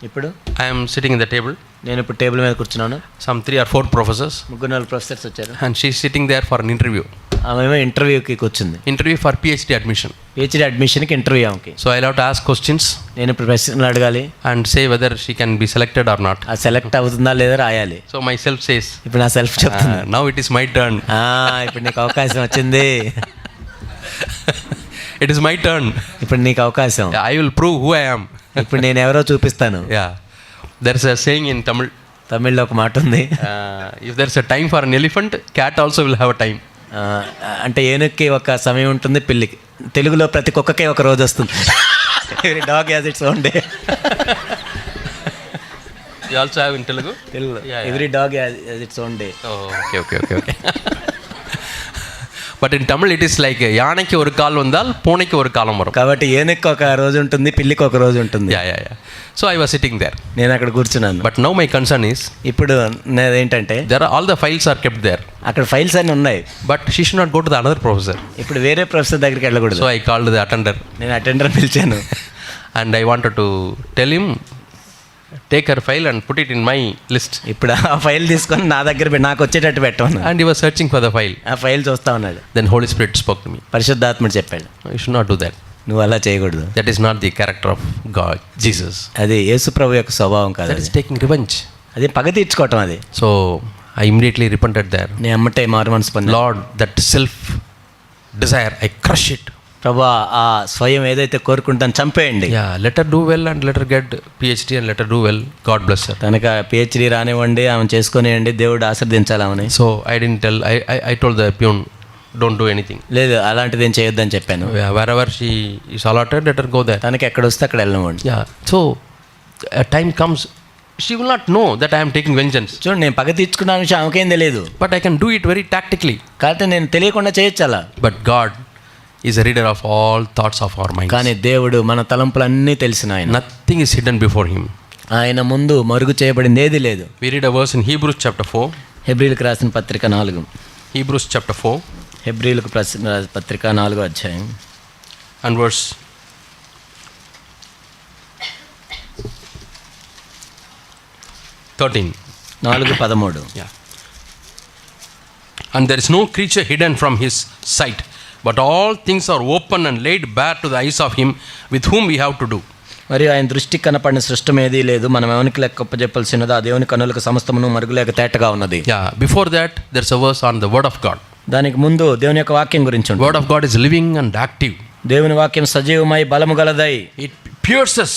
ఇప్పుడు I am sitting in the table. నేను ఇప్పుడు టేబుల్ మీద కూర్చున్నాను. Some 3 or 4 professors, 3-4 ప్రొఫెసర్స్ వచ్చారు, and she is sitting there for an interview. ఆమె ఇంటర్వ్యూకి కూర్చుంది. Interview for PhD admission. PhD అడ్మిషన్కి ఇంటర్వ్యూ ఆమెకి. So I'll have to ask questions. నేను ఇప్పుడు ప్రశ్నలు అడగాలి And say whether she can be selected or not. ఆ సెలెక్ట్ అవుతుందా లేదా రాయాలి. So myself says, ఇప్పుడు నా సెల్ఫ్ చెప్తున్నా, now it is my turn. ఇప్పుడు నీకు అవకాశం వచ్చింది. It is my turn. ఇప్పుడు నీకు అవకాశం. I will prove who I am. ఇప్పుడు నేను ఎవరో చూపిస్తాను. Yeah. There's a saying in Tamil. తమిళ్లో ఒక మాట ఉంది, If there's a time for an elephant, cat also will have a time. అంటే ఏనుగుకి ఒక సమయం ఉంటుంది, పిల్లికి. తెలుగులో ప్రతి కుక్కకే ఒక రోజు వస్తుంది. Every dog has its own day. You also have in Telugu? తెలుగులో Yeah. Every dog has its own day. Oh, okay. But in Tamil it is like யானைக்கு ஒரு கால் வந்தால் பூனைக்கு ஒரு காலம் வரும். కాబట్టి ఏనుగుకి ఒక రోజు ఉంటుంది, పిల్లికి ఒక రోజు ఉంటుంది. Yeah. So I was sitting there. నేను అక్కడ కూర్చున్నాను. But now my concern is, ఇప్పుడు ఏంటంటే all the files are kept there. అక్కడ ఫైల్స్ అన్నీ ఉన్నాయి. But she should not go to the another professor. ఇప్పుడు వేరే ప్రొఫెసర్ దగ్గరికి వెళ్ళకూడదు. So I called the attender. నేను అటెండర్ పిలిచాను. And I wanted to tell him, take her file and put it in my list. ఇప్పుడు ఆ file తీసుకొని నా దగ్గర నాకు వచ్చేటట్టు పెట్టమన్నా. And he was searching for the file. ఆ ఫైల్ చూస్తా ఉన్నాడు. Then Holy Spirit spoke to me. పరిశుద్ధాత్ముడు చెప్పాడు, You should not do that. నువ్వు అలా చేయకూడదు. That is not the character of God, Jesus. అది యేసు ప్రభు యొక్క స్వభావం కాదు. That is taking revenge. అది పగ తీర్చుకోవటం. అది So I immediately repented there. నీ అమ్మటే మారు మనసు పొందాను. Lord, that self desire, I crush it. ప్రభా, ఆ స్వయం ఏదైతే కోరుకుంటాను చంపేయండి. Yeah, let her do well and let her get PhD and let her do well. God bless her. తనక పిహెచ్డి రానివ్వండి, ఆమె చేసుకునేయండి, దేవుడు ఆశీర్వదించాలి ఆమెని. So I didn't tell, I told the peon, don't do anything. లేదు, అలాంటిది ఏం చేయొద్దని చెప్పాను. Yeah, wherever she is allotted, let her go there. తనకి ఎక్కడ వస్తే అక్కడ వెళ్ళనివ్వండి. Yeah, so a time comes, she will not know that I am taking vengeance. చూడండి, నేను పగ తీర్చుకున్న విషయం ఆమెకేం తెలియదు. But I can do it very tactically. కాబట్టి నేను తెలియకుండా చేయొచ్చు అలా. But God is a reader of all thoughts of our minds. కానీ దేవుడు మన తలంపులన్నీ తెలిసిన ఆయన. Nothing is hidden before him. ఆయన ముందు మరుగు చేయబడింది ఏది లేదు. We read a verse in Hebrews chapter 4. హెబ్రీలకు రాసిన పత్రిక 4. Hebrews chapter 4 హెబ్రీలకు పత్రిక 4వ అధ్యాయం and verse 13. 4:13. Yeah. And there is no creature hidden from his sight, but all things are open and laid bare to the eyes of him with whom we have to do. మరియు ఆయన దృష్టికి కనపడిన సృష్టం ఏదీ లేదు, మనం ఎవరికి లెక్కప్పజెప్పాల్సినదో ఆ దేవుని కన్నులకు సమస్తమును మరుగులేక తేటగా ఉన్నది. Yeah, before that there's a verse on the word of God. దానికి ముందు దేవుని యొక్క వాక్యం గురించి ఉంటుంది. Word of God is living and active. దేవుని వాక్యం సజీవమై బలము గలదై, It pierces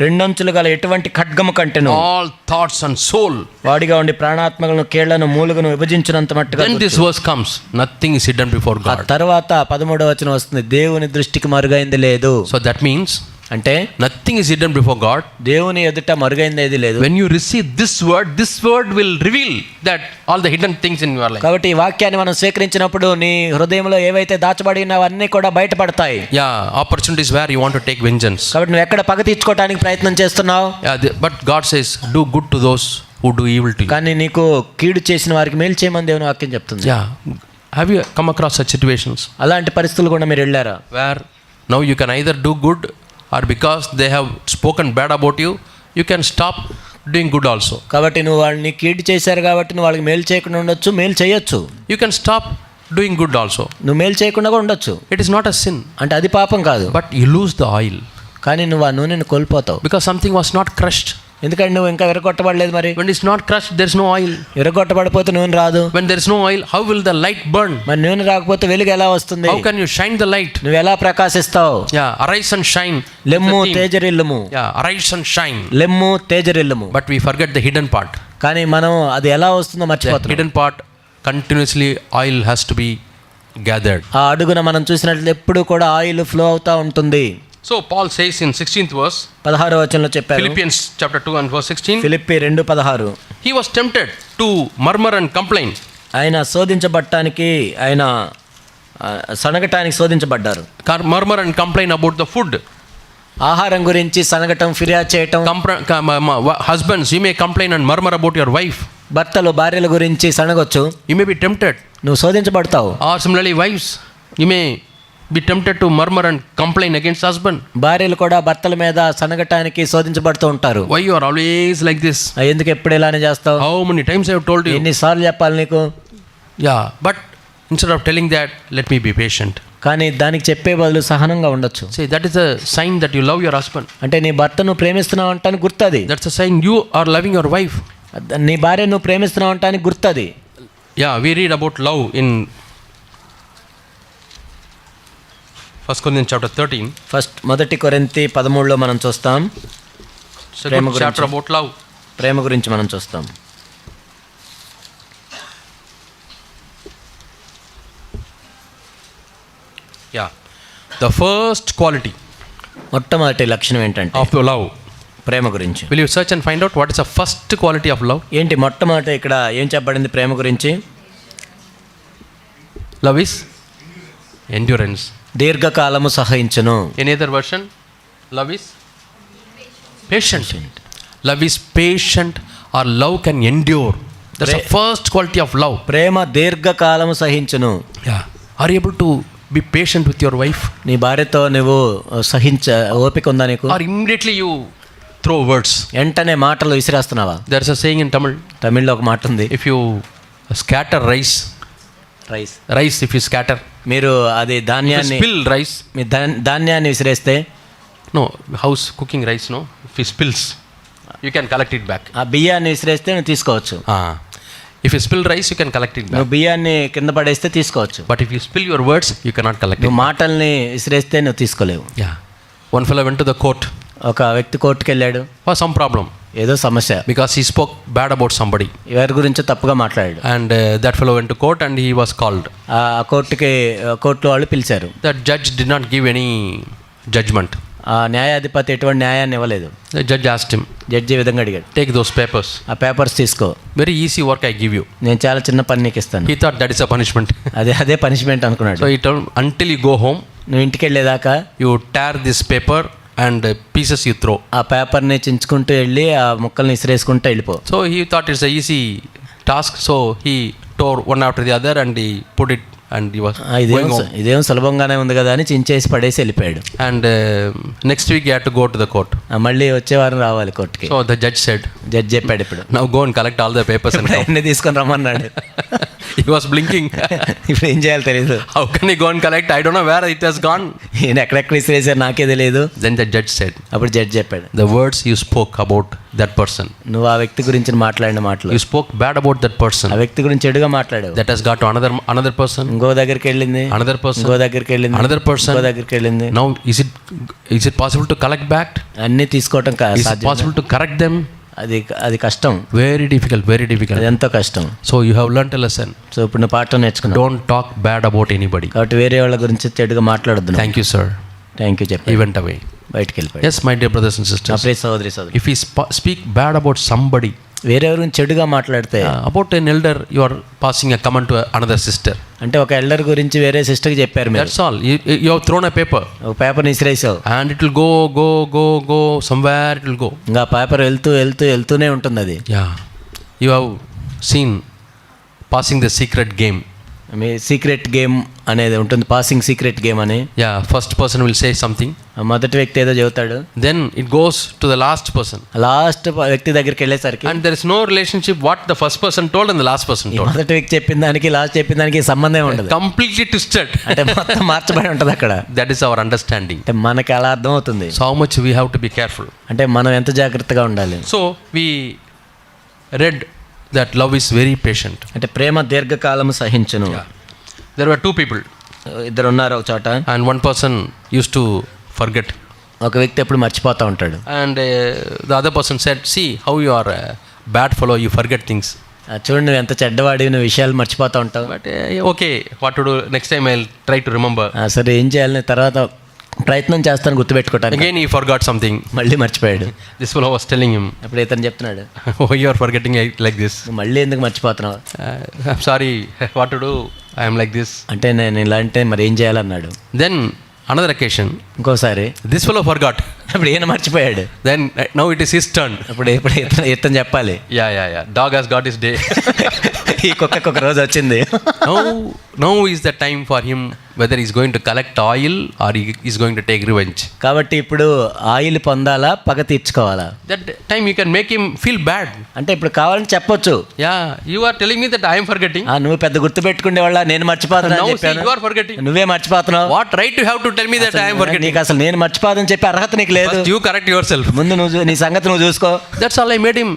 రెండంచులు గల ఎటువంటి ఖడ్గము కంటెను all thoughts and soul. వాడిగా ఉండి ప్రాణాత్మలను కీళ్లను మూలుగను విభజించినంత మట్టుగా. When this verse comes, nothing is hidden before ఆ God. తర్వాత 13వ వచనం వస్తుంది, దేవుని దృష్టికి మరుగైంది లేదు. So that means అంటే nothing is hidden before God. దేవుని ఎదుట మరుగైంది ఏది లేదు. When you receive this word will reveal that all the hidden things in your life. కాబట్టి ఈ వాక్యాన్ని మనం స్వీకరించినప్పుడు నీ హృదయంలో ఏవైతే దాచబడి ఉన్నావో అన్నీ కూడా బయటపడతాయి. Yeah, opportunities where you want to take vengeance. కాబట్టి నువ్వు ఎక్కడ పగ తీర్చుకోవడానికి ప్రయత్నం చేస్తున్నావు. Yeah, but God says, do good to those who do evil to you. కానీ నీకు కీడు చేసిన వారికి మేలు చేయమని దేవుని వాక్యం చెప్తుంది. Yeah, have you come across such situations అలాంటి పరిస్థితులు కూడా మీరు వెళ్ళారా? where now you can either do good, or because they have spoken bad about you, you can stop doing good also. కాబట్టి నువ్వు వాళ్ళని కీడు చేశారు కాబట్టి నువ్వు వాళ్ళకి మేలు చేయకుండా ఉండొచ్చు, మేలు చేయొచ్చు. You can stop doing good also. నువ్వు మేలు చేయకుండా కూడా ఉండొచ్చు. It is not a sin. అంటే అది పాపం కాదు. But you lose the oil. కానీ నువ్వు ఆ నూనెను కోల్పోతావు. Because something was not crushed. ఎందుకంటే నువ్వు ఇంకా విరగొట్టబడలేదు. మరి When it's not crushed, there is no oil. విరగొట్టబడిపోతే నూనె రాదు. When there is no oil, how will the light burn? మరి నూనె రాకపోతే వెలుగు ఎలా వస్తుంది? How can you shine the light? నువ్వు ఎలా ప్రకాశిస్తావు? Yeah, arise and shine. లెమ్ము తేజరిల్లుము. Yeah, arise and shine. లెమ్ము తేజరిల్లుము. But we forget the hidden part. కానీ మనం అది ఎలా వస్తుందో The మర్చిపోతాం. hidden part, continuously oil has to be gathered. ఆ అడుగున మనం చూసినట్లయితే ఎప్పుడు కూడా ఆయిల్ ఫ్లో అవుతా ఉంటుంది. So Paul says in 16th verse, 16వ వచనంలో చెప్పారు. Philippians chapter 2 and verse 16, Philippi 2:16. he was tempted to murmur and complain. ఆయన శోధించబడటానికి, ఆయన సనగటానికి శోధించబడ్డారు. Murmur and complain about the food. ఆహారం గురించి సనగటం, ఫిర్యాదు చేయటం. Husbands, you may complain and murmur about your wife. భర్తలు భార్యల గురించి సనగొచ్చు. You may be tempted. నువ్వు శోధించబడతావు. Or similarly, wives, you may be tempted to murmur and complain against husband. భార్యలు కూడా భర్తల మీద సనగటానికి శోధించబడుతూ ఉంటారు. Why you are always like this? ఎందుకు ఎప్పుడు ఇలానే చేస్తావు? How many times I have told you? ఎన్నిసార్లు చెప్పాలి నీకు? Yeah, but instead of telling that, let me be patient. కానీ దానికి చెప్పే బదులు సహనంగా ఉండొచ్చు. Say, that is a sign that you love your husband. అంటే నీ భర్తను ప్రేమిస్తున్నావు అంటానికి గుర్తది. That's a sign you are loving your wife. నీ భార్య నువ్వు ప్రేమిస్తున్నావు అంటానికి గుర్తది. Yeah, we read about love in 1 Corinthians chapter 13. మొదటి కొరింథీ 13లో మనం చూస్తాం. It's a good chapter about love. ప్రేమ గురించి మనం చూస్తాం. Yeah. The first quality మొట్టమొదటి లక్షణం ఏంటంటే of love. ప్రేమ గురించి. Will you search and find out what is the first quality of love? ఏంటి మొట్టమొదటి ఇక్కడ ఏం చెప్పబడింది ప్రేమ గురించి? Love is endurance. దీర్ఘకాలము సహించును. Any other version? Love is patient. Love is patient, or love can endure. That's the first quality of love. Prema దీర్ఘకాలము సహించును. Yeah. Are you able to be patient with your wife? నీ భార్యతో నువ్వు ఓపిక ఉందా నీకు? Or immediately you throw words? వెంటనే మాటలు విసిరేస్తున్నావా? There's a saying in Tamil. తమిళ్లో ఒక మాట ఉంది. If you scatter rice, if you scatter, మీరు అది ధాన్యాన్ని spill rice, మీ ధాన్యాన్ని విసిరేస్తే, no, house cooking rice, no, if it spills, you can collect it back. ఆ బియ్యాన్ని విసిరేస్తే నువ్వు తీసుకోవచ్చు. If you spill rice, you can collect it back. నువ్వు బియ్యాన్ని కింద పడేస్తే తీసుకోవచ్చు. But if you spill your words, you cannot collect it. నువ్వు మాటల్ని విసిరేస్తే నువ్వు తీసుకోలేవు. Yeah. One fellow went to the court ఒక వ్యక్తి కోర్టుకు వెళ్ళాడు. for some problem, ఏదో సమస్య, because he spoke bad about somebody. ఎవరి గురించి తప్పుగా మాట్లాడాడు. And that fellow went to court and he was called. ఆ కోర్టులో వాళ్ళు పిలిచారు. The judge did not give any judgment. ఆ న్యాయాధిపతి ఎటువంటి న్యాయాన్ని ఇవ్వలేదు. The judge asked him, judge ఈ విధంగా అడిగాడు, take those papers. ఆ పేపర్స్ తీసుకో, Very easy work I give you. నేను చాలా చిన్న పని నీకు ఇస్తాను. He thought that is a punishment. అదే పనిష్మెంట్ అనుకున్నాడు. So he told, until you go home, నువ్వు ఇంటికి వెళ్ళేదాకా you tear this paper and pieces you throw. ఆ పేపర్ని చించుకుంటూ వెళ్ళి ఆ ముక్కల్ని ఇసిరేసుకుంటూ వెళ్ళిపో. So he thought it's a easy task, so he tore one after the other and he put it and he was going home. ఇదేం సులభంగానే ఉంది కదా అని చించేసి పడేసి వెళ్ళిపోయాడు. And next week he had to go to the court. మళ్ళీ వచ్చే వారం రావాలి కోర్టుకి. So the judge said, judge చెప్పాడు, ఇప్పుడు now go and collect all the papers and come. అన్ని తీసుకొని రమ్మన్నాడు. He was blinking. ఇప్పుడు ఏం చేయాలో తెలియదు. How can he go and collect? I don't know where it has gone. ఈయన ఎక్కడెక్కడ ఇసిరేసారు నాకే తెలియదు. Then the judge said, అప్పుడు జడ్జి చెప్పాడు, the words you spoke about that person, నువ్వు ఆ వ్యక్తి గురించి మాట్లాడిన మాటలు, you spoke bad about that person, ఆ వ్యక్తి గురించి చెడుగా మాట్లాడావు. that has got to another person, ఇంకో దగ్గరికి వెళ్ళింది, another person, ఇంకో దగ్గరికి వెళ్ళింది, another person, ఇంకో దగ్గరికి వెళ్ళింది. now is it possible to collect back? అన్ని తీసుకోవటం Is it possible to correct them? అది కష్టం. Very difficult. అది ఎంతో కష్టం. So you have learnt a lesson. So ఇప్పుడు నువ్వు పాఠం నేర్చుకున్నావు. Don't talk bad about anybody. కాబట్టి వేరే వాళ్ళ గురించి చెడుగా మాట్లాడొద్దు. Thank you, sir. Thank you చెప్పి He went away. బయటికి వెళ్ళిపోయాడు. Yes, my dear brothers and నా sisters. ప్రియ సహోదరి, If we speak bad about somebody, వేరే గురించి చెడుగా మాట్లాడితే, about an elder, you are passing a comment to another sister. అంటే ఒక ఎల్డర్ గురించి వేరే సిస్టర్కి చెప్పారు మీరు. That's all. You have thrown a paper. ఒక పేపర్ని ఇసిరేసావు. And it will go somewhere. It will go. ఇంకా పేపర్ వెళ్తూనే ఉంటుంది అది. Yeah. You have seen passing the secret game. Me secret game అనేది ఉంటుంది, పాసింగ్ సీక్రెట్ గేమ్ అని. Yeah. First person will say something. మొదటి వ్యక్తి ఏదో చెబుతాడు. Then it goes to the last person. Last వ్యక్తి దగ్గరికి వెళ్ళేసరికి, And there is no relationship what the first person told and the last person told. మొదటి వ్యక్తి చెప్పిన దానికి లాస్ట్ చెప్పిన దానికి సంబంధం ఉండదు. Completely twisted. అంటే మొత్తం మార్చబడి ఉంటుంది అక్కడ. That is our understanding. అంటే మనకి అలా అర్థం అవుతుంది. So how much we have to be careful. అంటే మనం ఎంత జాగ్రత్తగా ఉండాలి. So we read that love is very patient. అంటే ప్రేమ దీర్ఘకాలము సహించును. There were two people. ఇద్దరు ఉన్నారు ఒక చోట. And one person used to forget. ఒక వ్యక్తి ఎప్పుడు మర్చిపోతూ ఉంటాడు. And the other person said, see how you are a bad fellow, you forget things. చూడు నువ్వు ఎంత చెడ్డవాడివి, నువ్వు విషయాలు మర్చిపోతూ ఉంటావు. But okay, what to do? Next time I'll try to remember. సరే ఏం చేయాలని తర్వాత ప్రయత్నం చేస్తాను గుర్తుపెట్టుకోవటానికి. Again he forgot something. మళ్ళీ మర్చిపోయాడు. This fellow was telling him, అప్పుడు ఇతను చెప్తున్నాడు, oh, you are forgetting like this. మళ్ళీ ఎందుకు మర్చిపోతున్నావు? I'm sorry, what to do? I am like this. అంటే నేను ఇలా అంటే మరి ఏం చేయాలన్నాడు. Then another occasion, ఇంకోసారి this fellow forgot. అప్పుడు ఈయన మర్చిపోయాడు. Then now it is his turn. ఇప్పుడు ఇతను చెప్పాలి. Yeah. Dog has got his day. ఈ కుక్కకు ఒక రోజు వచ్చింది. Now is the time for him whether he's going to collect oil or he is going to take revenge. కాబట్టి ఇప్పుడు ఆయిల్ పొందాలా పగ తీర్చుకోవాలా? That time you can make him feel bad. అంటే ఇప్పుడు కావాలని చెప్పొచ్చు. Yeah, you are telling me that I am forgetting. నువ్వు పెద్ద గుర్తు పెట్టుకునే వాళ్ళ నేను మర్చిపోతున్నా Now అని see, చెప్పాను. you are forgetting. నువ్వే మర్చిపోతున్నావు. What right you have to tell me that I am forgetting? నీకు అసలు నేను మర్చిపోదని చెప్పి అర్హత నీకు లేదు. First you correct yourself. ముందు నువ్వు నీ సంగతి నువ్వు చూసుకో. That's all. I made him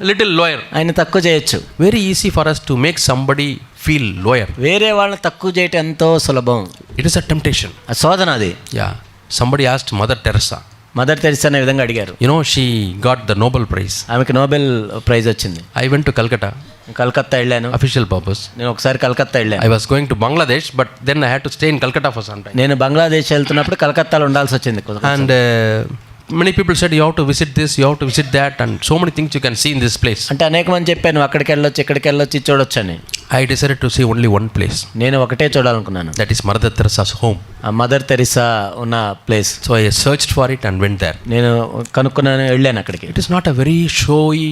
little lower. ఆయన తక్కువ చేయొచ్చు. Very easy for us to make somebody feel lower. వేరే వాళ్ళని తక్కువ చేయటం ఎంతో సులభం. It is a temptation. ఆ శోధన అది. Yeah. Somebody asked Mother Teresa. Mother Teresa అనే విధంగా అడిగారు. You know, she got the Nobel Prize. ఆమెకి నోబెల్ ప్రైజ్ వచ్చింది. I went to Calcutta, Calcutta వెళ్ళాను. official purpose. నేను ఒకసారి కలకత్తా వెళ్ళాను. I was going to Bangladesh, but then I had to stay in Calcutta for some time. నేను బంగ్లాదేశ్ వెళ్తున్నప్పుడు కలకత్తాలో ఉండాల్సి వచ్చింది. And many people said, you have to visit this, you have to visit that, and so many things you can see in this place. అంటే అనేక మంది చెప్పాను అక్కడికి వెళ్ళొచ్చు, ఇక్కడికి వెళ్ళొచ్చు, ఇది చూడొచ్చు అని. I decided to see only one place. నేను ఒకటే చూడాలనుకున్నాను. That is Mother Teresa's home. ఆ మదర్ తెరిసా ఉన్న place. So I searched for it and went there. నేను కనుక్కున్నాను, వెళ్ళాను అక్కడికి. It is not a very showy,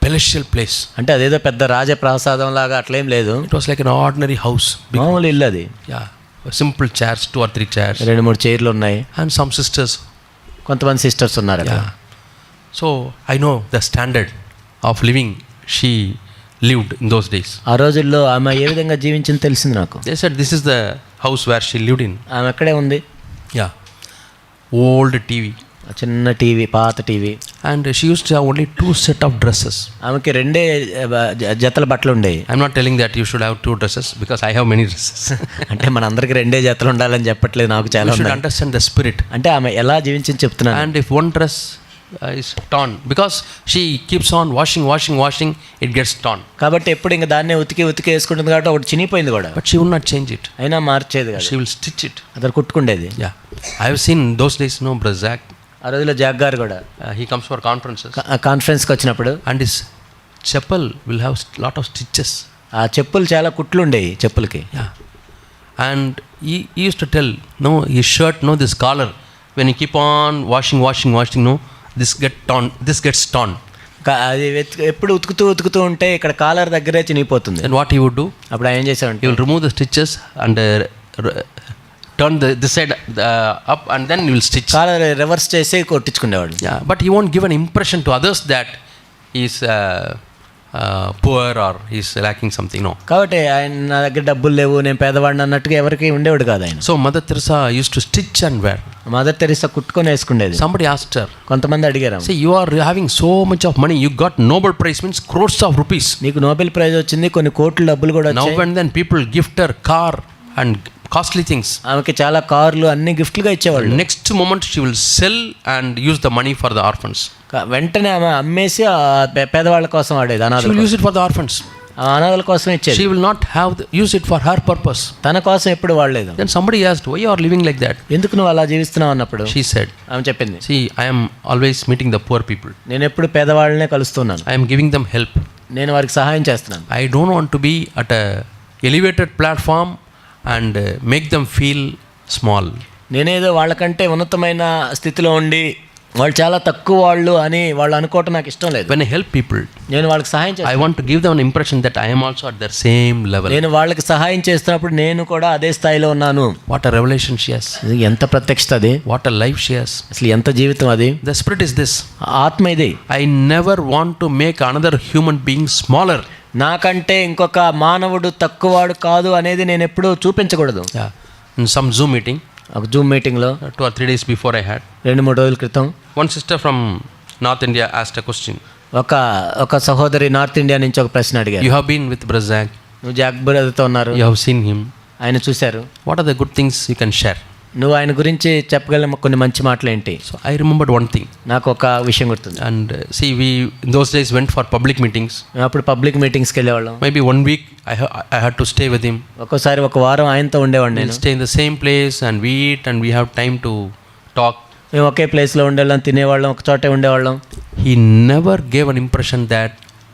palatial place. అంటే అదేదో పెద్ద రాజప్రాసాదం లాగా అట్లేం లేదు. It was like an ordinary house. మామూలు ఇల్లు అది. Yeah, simple chairs, 2 or 3 chairs, 2-3 చైర్లు ఉన్నాయి. and some sisters. కొంతమంది సిస్టర్స్ ఉన్నారు అక్కడ. Yeah. So I know the standard of living she lived in those days. ఆ రోజుల్లో ఆమె ఏ విధంగా జీవించింది తెలిసింది నాకు. They said this is the house where she lived in. ఆమె అక్కడే ఉంది. Yeah, old TV. చిన్న టీవీ, పాత TV. And she used to have only 2 set of dresses. ఆమెకి 2 జతల బట్టలు ఉండేవి. I'm not telling that you should have 2 dresses because I have many dresses. అంటే మనందరికి 2 జతలు ఉండాలని చెప్పట్లేదు, నాకు చాలా You should ఉన్నాయి. understand the spirit. అంటే ఆమె ఎలా జీవించింది చెప్తున్నాను. And if one dress is torn, because she keeps on washing, it gets torn. కాబట్టి ఎప్పుడు ఇంకా దాన్నే ఉతికి వేసుకుంటుంది కాబట్టి ఒకటి చినిగిపోయింది కూడా. But she will not change it. అయినా మార్చేది కాదు. She will stitch it. అతను కుట్టుకుండేది. Yeah, I have seen those days, no, Brother Zach. ఆ రోజుల్లో జాగ్ గారు కూడా He comes for conferences. కాన్ఫరెన్స్కి వచ్చినప్పుడు And his chapel will have lot of stitches. ఆ చెప్పులు చాలా కుట్లు ఉండేవి చెప్పులకి. Yeah, and he used to tell, no, his shirt, no, this collar, when you keep on washing, no, this gets torn. అది ఎప్పుడు ఉతుకుతూ ఉంటే ఇక్కడ కాలర్ దగ్గరే చినిగిపోతుంది. Then what he would do? అప్పుడు ఆయన ఏం చేశాడంటే He will remove the stitches and turn this side up, and then he will stitch. Collar reverse చేసి కొట్టించుకునేవాడు. Yeah, but he won't give an impression to others that he is poor or he is lacking something. No. కాబట్టి ఆయన నా దగ్గర డబ్బులు లేవు, నేను పేదవాడిని అన్నట్టుగా ఎవరికి ఉండేవాడు కాదు ఆయన. So Mother Teresa used to stitch and wear. Mother Teresa కుట్టుకొని వేసుకునేది. Somebody asked her, కొంతమంది అడిగారు, say you are having so much of money, you got Nobel Prize, means crores of rupees. నీకు నోబెల్ ప్రైజ్ వచ్చింది, కొన్ని కోట్ల డబ్బులు కూడా Now వచ్చాయి. and then people gift her car and costly things. ఆమెకి చాలా కార్లు అన్ని గిఫ్ట్లుగా ఇచ్చేవాళ్ళు. Next moment she will sell and use the money for the orphans. వెంటనే ఆమె అమ్మేసి ఆ పేదవాళ్ళ కోసం వాడేది. She will use it for the orphans. అనాథల కోసం ఇచ్చేది. She will not use it for her purpose. తన కోసం ఎప్పుడు వాడలేదు. Then somebody asked, why you are living like that? ఎందుకు నువ్వు అలా జీవిస్తున్నావు అన్నప్పుడు She said, ఆమె చెప్పింది, see, I am always meeting the poor people. నేను ఎప్పుడు పేదవాళ్ళనే కలుస్తున్నాను. I am giving them help. నేను వారికి సహాయం చేస్తున్నాను. I don't want to be at a elevated platform and make them feel small. నేనేదో వాళ్ళకంటే ఉన్నతమైన స్థితిలో ఉండి వాళ్ళు చాలా తక్కువ వాళ్ళు అని వాళ్ళు అనుకోవటం నాకు ఇష్టం లేదు. When I help people, నేను వాళ్ళకి సహాయం చేస్తాను. I want to give them an impression that I am also at their same level. నేను వాళ్ళకి సహాయం చేస్తున్నప్పుడు నేను కూడా అదే స్థాయిలో ఉన్నాను. What a revelation she has. ఇది ఎంత ప్రత్యక్షత అది. What a life she has. అసలు ఎంత జీవితం అది. The spirit is this. ఆత్మ ఇది. I never want to make another human being smaller. నాకంటే ఇంకొక మానవుడు తక్కువవాడు కాదు అనేది నేను ఎప్పుడూ చూపించకూడదు. Yeah. In some Zoom meeting, ఒక జూమ్ మీటింగ్లో 2 or 3 days before I had, 2-3 రోజుల క్రితం one sister from North India asked a question. ఒక సహోదరి నార్త్ ఇండియా నుంచి ఒక ప్రశ్న అడిగారు. You have been with Brother Zach. నువ్వు జాక్ బ్రదర్తో ఉన్నారు, You have seen him. ఆయన చూశారు. What are the good things you can share? నువ్వు ఆయన గురించి చెప్పగల కొన్ని మంచి మాటలు ఏంటి? So I remembered one thing. నాకు ఒక విషయం గుర్తుంది. And see, we in those days went for public meetings. అప్పుడు పబ్లిక్ మీటింగ్స్కి వెళ్ళేవాళ్ళం. Maybe 1 week I had to stay with him. ఒక్కోసారి ఒక వారం ఆయనతో ఉండేవాడిని We'll నేను. stay in the same place and we eat and we have time to talk. మేము ఒకే ప్లేస్లో ఉండేవాళ్ళం, తినేవాళ్ళం, ఒక చోటే ఉండేవాళ్ళం. He never gave an impression that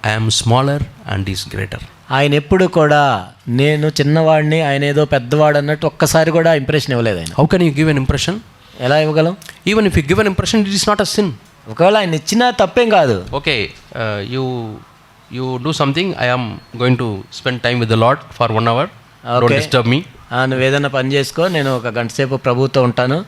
I am smaller and he is greater. ఆయన ఎప్పుడు కూడా నేను చిన్నవాడిని, ఆయన ఏదో పెద్దవాడు అన్నట్టు ఒక్కసారి కూడా ఇంప్రెషన్ ఇవ్వలేదు ఆయన. How can you give an impression? ఎలా ఇవ్వగలం? Even if you give an impression, it is not a sin. ఒకవేళ ఆయన ఇచ్చినా తప్పేం కాదు. Okay, you do something. I am going to spend time with the Lord for 1 hour. Don't Okay. disturb me. నువ్వు ఏదైనా పని చేసుకో, నేను ఒక గంట సేపు ప్రభువుతో ఉంటాను.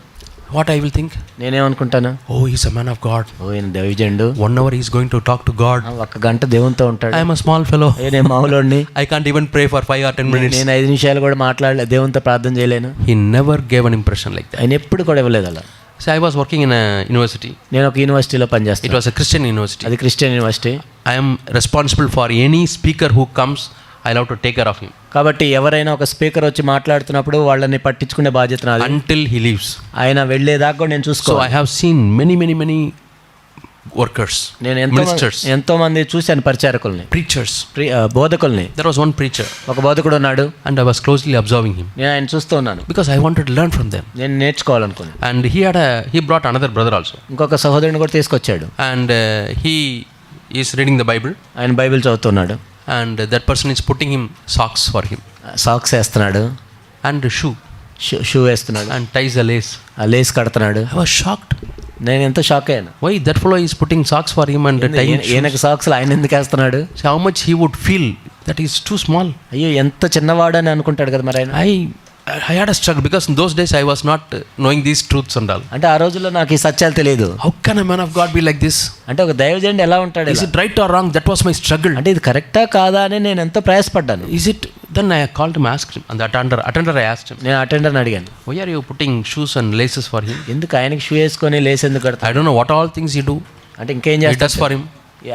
What I will think? నేనేమనుకుంటాను, Oh, he's a man of God. ఈయన దైవజనుడు, 1 hour he's going to talk to God. ఒక గంట దేవునితో ఉంటాడు. I am a small fellow. నేను మామూలుడిని, I can't even pray for 5 or 10 minutes. నేను 5 నిమిషాలు కూడా మాట్లాడలే, దేవునితో ప్రార్థన చేయలేను. He never gave an impression like that. ఆయన ఎప్పుడు కూడా ఇవ్వలేదు అలా. So I was working in a university. నేను ఒక యూనివర్సిటీలో It పనిచేస్తాను. was a Christian university. అది Christian university. I am responsible for any speaker who comes. I'll have to take care of him కాబట్టి ఎవరైనా ఒక స్పీకర్ వచ్చి మాట్లాడుతున్నప్పుడు వాళ్ళని పట్టించుకునే బాధ్యత నాది. until he leaves. ఆయన వెళ్ళేదాకా కూడా నేను So చూసుకోవాలి. I have seen many workers, నేను ministers, ఎంతో మంది చూశాను పరిచారకుల్ని, preachers. బోధకుల్ని. There was one preacher ఒక బోధకుడు ఉన్నాడు, and I was closely observing him నేను ఆయన చూస్తూ ఉన్నాను, because I wanted to learn from them. నేను నేర్చుకోవాలనుకున్నాను. And he brought another brother also, ఇంకొక సహోదరుని కూడా తీసుకొచ్చాడు. and he is reading the Bible, ఆయన బైబిల్ చదువుతున్నాడు, and that person is putting him socks for him socks వేస్తున్నాడు, and shoe, షూ వేస్తున్నాడు, and ties a lace. ఆ లేస్ కడుతున్నాడు. I was shocked. నేను ఎంతో షాక్ అయ్యాను. Why that fellow is putting socks for him and tying shoes? ఈయనకు సాక్స్లు ఆయన ఎందుకు వేస్తున్నాడు? So how much he would feel that is too small. అయ్యో ఎంత చిన్నవాడు అని అనుకుంటాడు కదా మరి ఆయన. I had a struggle because in those days I was not knowing these truths and all. అంటే ఆ రోజుల్లో నాకు ఈ సత్యాలు తెలియదు. How can a man of God be like this? అంటే ఒక దైవజనుడు ఎలా ఉంటాడు? Is it right or wrong? That was my struggle. అంటే ఇది కరెక్టా కాదా అని నేను ఎంతో ప్రయాసపడ్డాను. Is it? Then I called him, asked him, and the attender I asked him, నేను అటెండర్ని అడిగాను, why are you putting shoes and laces for him? ఎందుకు ఆయనకి షూ వేసుకొని లేస్ ఎందుకు కడతాడు? I don't know what all things he do. అంటే ఇంకేం He does చేస్తాడు for him.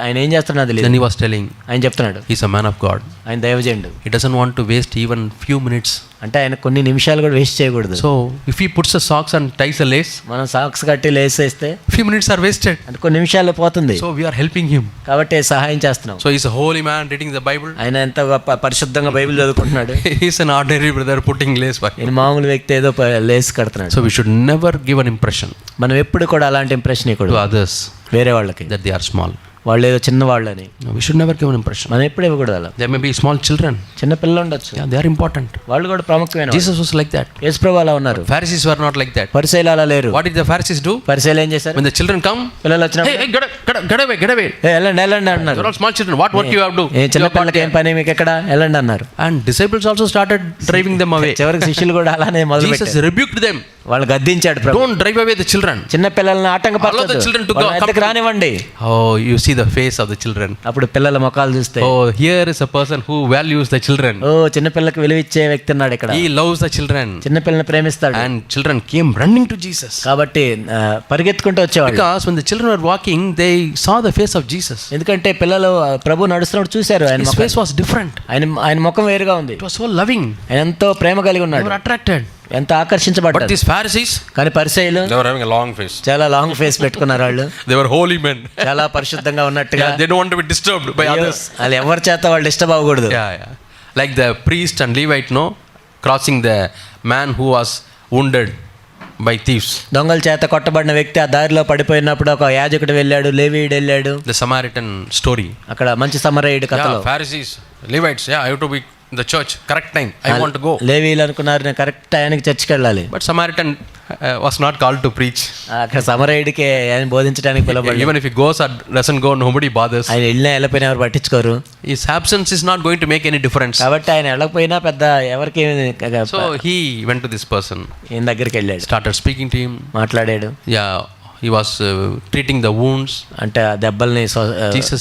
ఆయన ఏం చేస్తాడో నాకు Then తెలియదు. he was telling, ఆయన చెప్తున్నాడు he's a man of God. ఆయన దైవజనుడు. He doesn't want to waste even few minutes. అంటే ఆయన కొన్ని నిమిషాలు కూడా వేస్ట్ చేయకూడదు. So if he puts a socks and ties a lace, మనం సాక్స్ కట్టి లేస్ వేస్తే few minutes are wasted. అంటే కొన్ని నిమిషాలు పోతుంది. So we are helping him. కాబట్టి సహాయం చేస్తున్నాం. So he's a holy man reading the Bible. ఆయన ఎంత పరిశుద్ధంగా బైబిల్ చదువుకుంటున్నాడు. He's an ordinary brother putting lace for him. ఈయన మామూలు వ్యక్తి ఏదో లేస్ కడుతున్నాడు. So we should never give an impression మనం ఎప్పుడు కూడా అలాంటి ఇంప్రెషన్ to ఇవ్వకూడదు others వేరే వాళ్ళకి, that they are small. వాళ్ళు ఏదో చిన్నవాళ్ళని. No, we should never give an impression. మనం ఎప్పుడు ఇవ్వకూడదు అలా. There may be small children. చిన్న పిల్లలు ఉండొచ్చు, Yeah, they are important. వాళ్ళు కూడా ప్రాముఖ్యమైన. Jesus was like that. యేసుప్రభు అలా ఉన్నారు. Pharisees were not like that. పరిసయ్యులు అలా లేరు. What did the Pharisees do? పరిసయ్యులు ఏం చేశారు? When the children come, పిల్లలు hey, వచ్చినప్పుడు hey, get away, get away. వెళ్ళండి వెళ్ళండి They're అన్నారు. all small children. What work you have to do? ఏ చిన్న You have got పిల్లలకి ఏం there. పని మీకు ఎక్కడ, వెళ్ళండి అన్నారు. And disciples also started driving them away. చివరికి శిష్యులు కూడా అలానే మొదలు Jesus పెట్టారు. rebuked them. వాళ్ళు గద్దించాడు ప్రభు. Don't drive away the children. చిన్న పిల్లల్ని Allow the ఆటంకపరచొద్దు, children to go. వాళ్ళని ఎద్దకు రానివ్వండి. Oh, you see the face of the children. అప్పుడు పిల్లల ముఖాలు చూస్తే, Oh, here is a person who values the children. ఓ చిన్న పిల్లకి విలువ ఇచ్చే వ్యక్తి ఉన్నాడు ఇక్కడ, He loves the children. చిన్న పిల్లని ప్రేమిస్తాడు. And children came running to Jesus. కాబట్టి పరిగెత్తుకుంటూ వచ్చేవాడు. Because when the children were walking, they saw the face of Jesus. ఎందుకంటే పిల్లలు ప్రభు నడుస్తున్నప్పుడు చూశారు ఆయన His ముఖం. face was different. ఆయన ముఖం వేరుగా ఉంది. It was so loving. ఆయన ఎంతో ప్రేమ కలిగి They ఉన్నాడు, were attracted. ఎంత But ఆకర్షించబడ్డారు. these Pharisees, కానీ పరిసయ్యులు they were having a long face. చాలా లాంగ్ ఫేస్ పెట్టుకున్నారు. వాళ్ళు They were holy men. చాలా పరిశుద్ధంగా ఉన్నట్టుగా. Yeah, they don't want to be disturbed by others. వాళ్ళు ఎవరి చేత వాళ్ళు డిస్టర్బ్ అవ్వకూడదు. Yeah. Like the priest and Levite, no, crossing the man who was wounded by thieves. దొంగల చేత కొట్టబడిన వ్యక్తి ఆ దారిలో పడిపోయినప్పుడు ఒక యాజకుడు వెళ్ళాడు, లేవీయుడు వెళ్ళాడు. The Samaritan story. అక్కడ మంచి సమరయుడు కథలో. Yeah, Pharisees, Levites, I have to be in the church correct time. I want to go. లేవీయులు అనుకున్నారు నేను కరెక్ట్ టైంకి చర్చికి వెళ్ళాలి. But Samaritan was not called to preach. అక్కడ సమరయుడికి ఆయన బోధించడానికి పిలవబడ్డాడు. Even if he goes or doesn't go, nobody bothers. ఆయన వెళ్ళినా వెళ్ళపోయినా ఎవరు పట్టించుకోరు. His absence is not going to make any difference. కాబట్టి ఆయన వెళ్ళకపోయినా పెద్ద ఎవరికి. So he went to this person, ఈయన దగ్గరికి వెళ్ళాడు, started speaking to him. మాట్లాడాడు. Yeah, he was treating the wounds. అంటే ఆ దెబ్బల్ని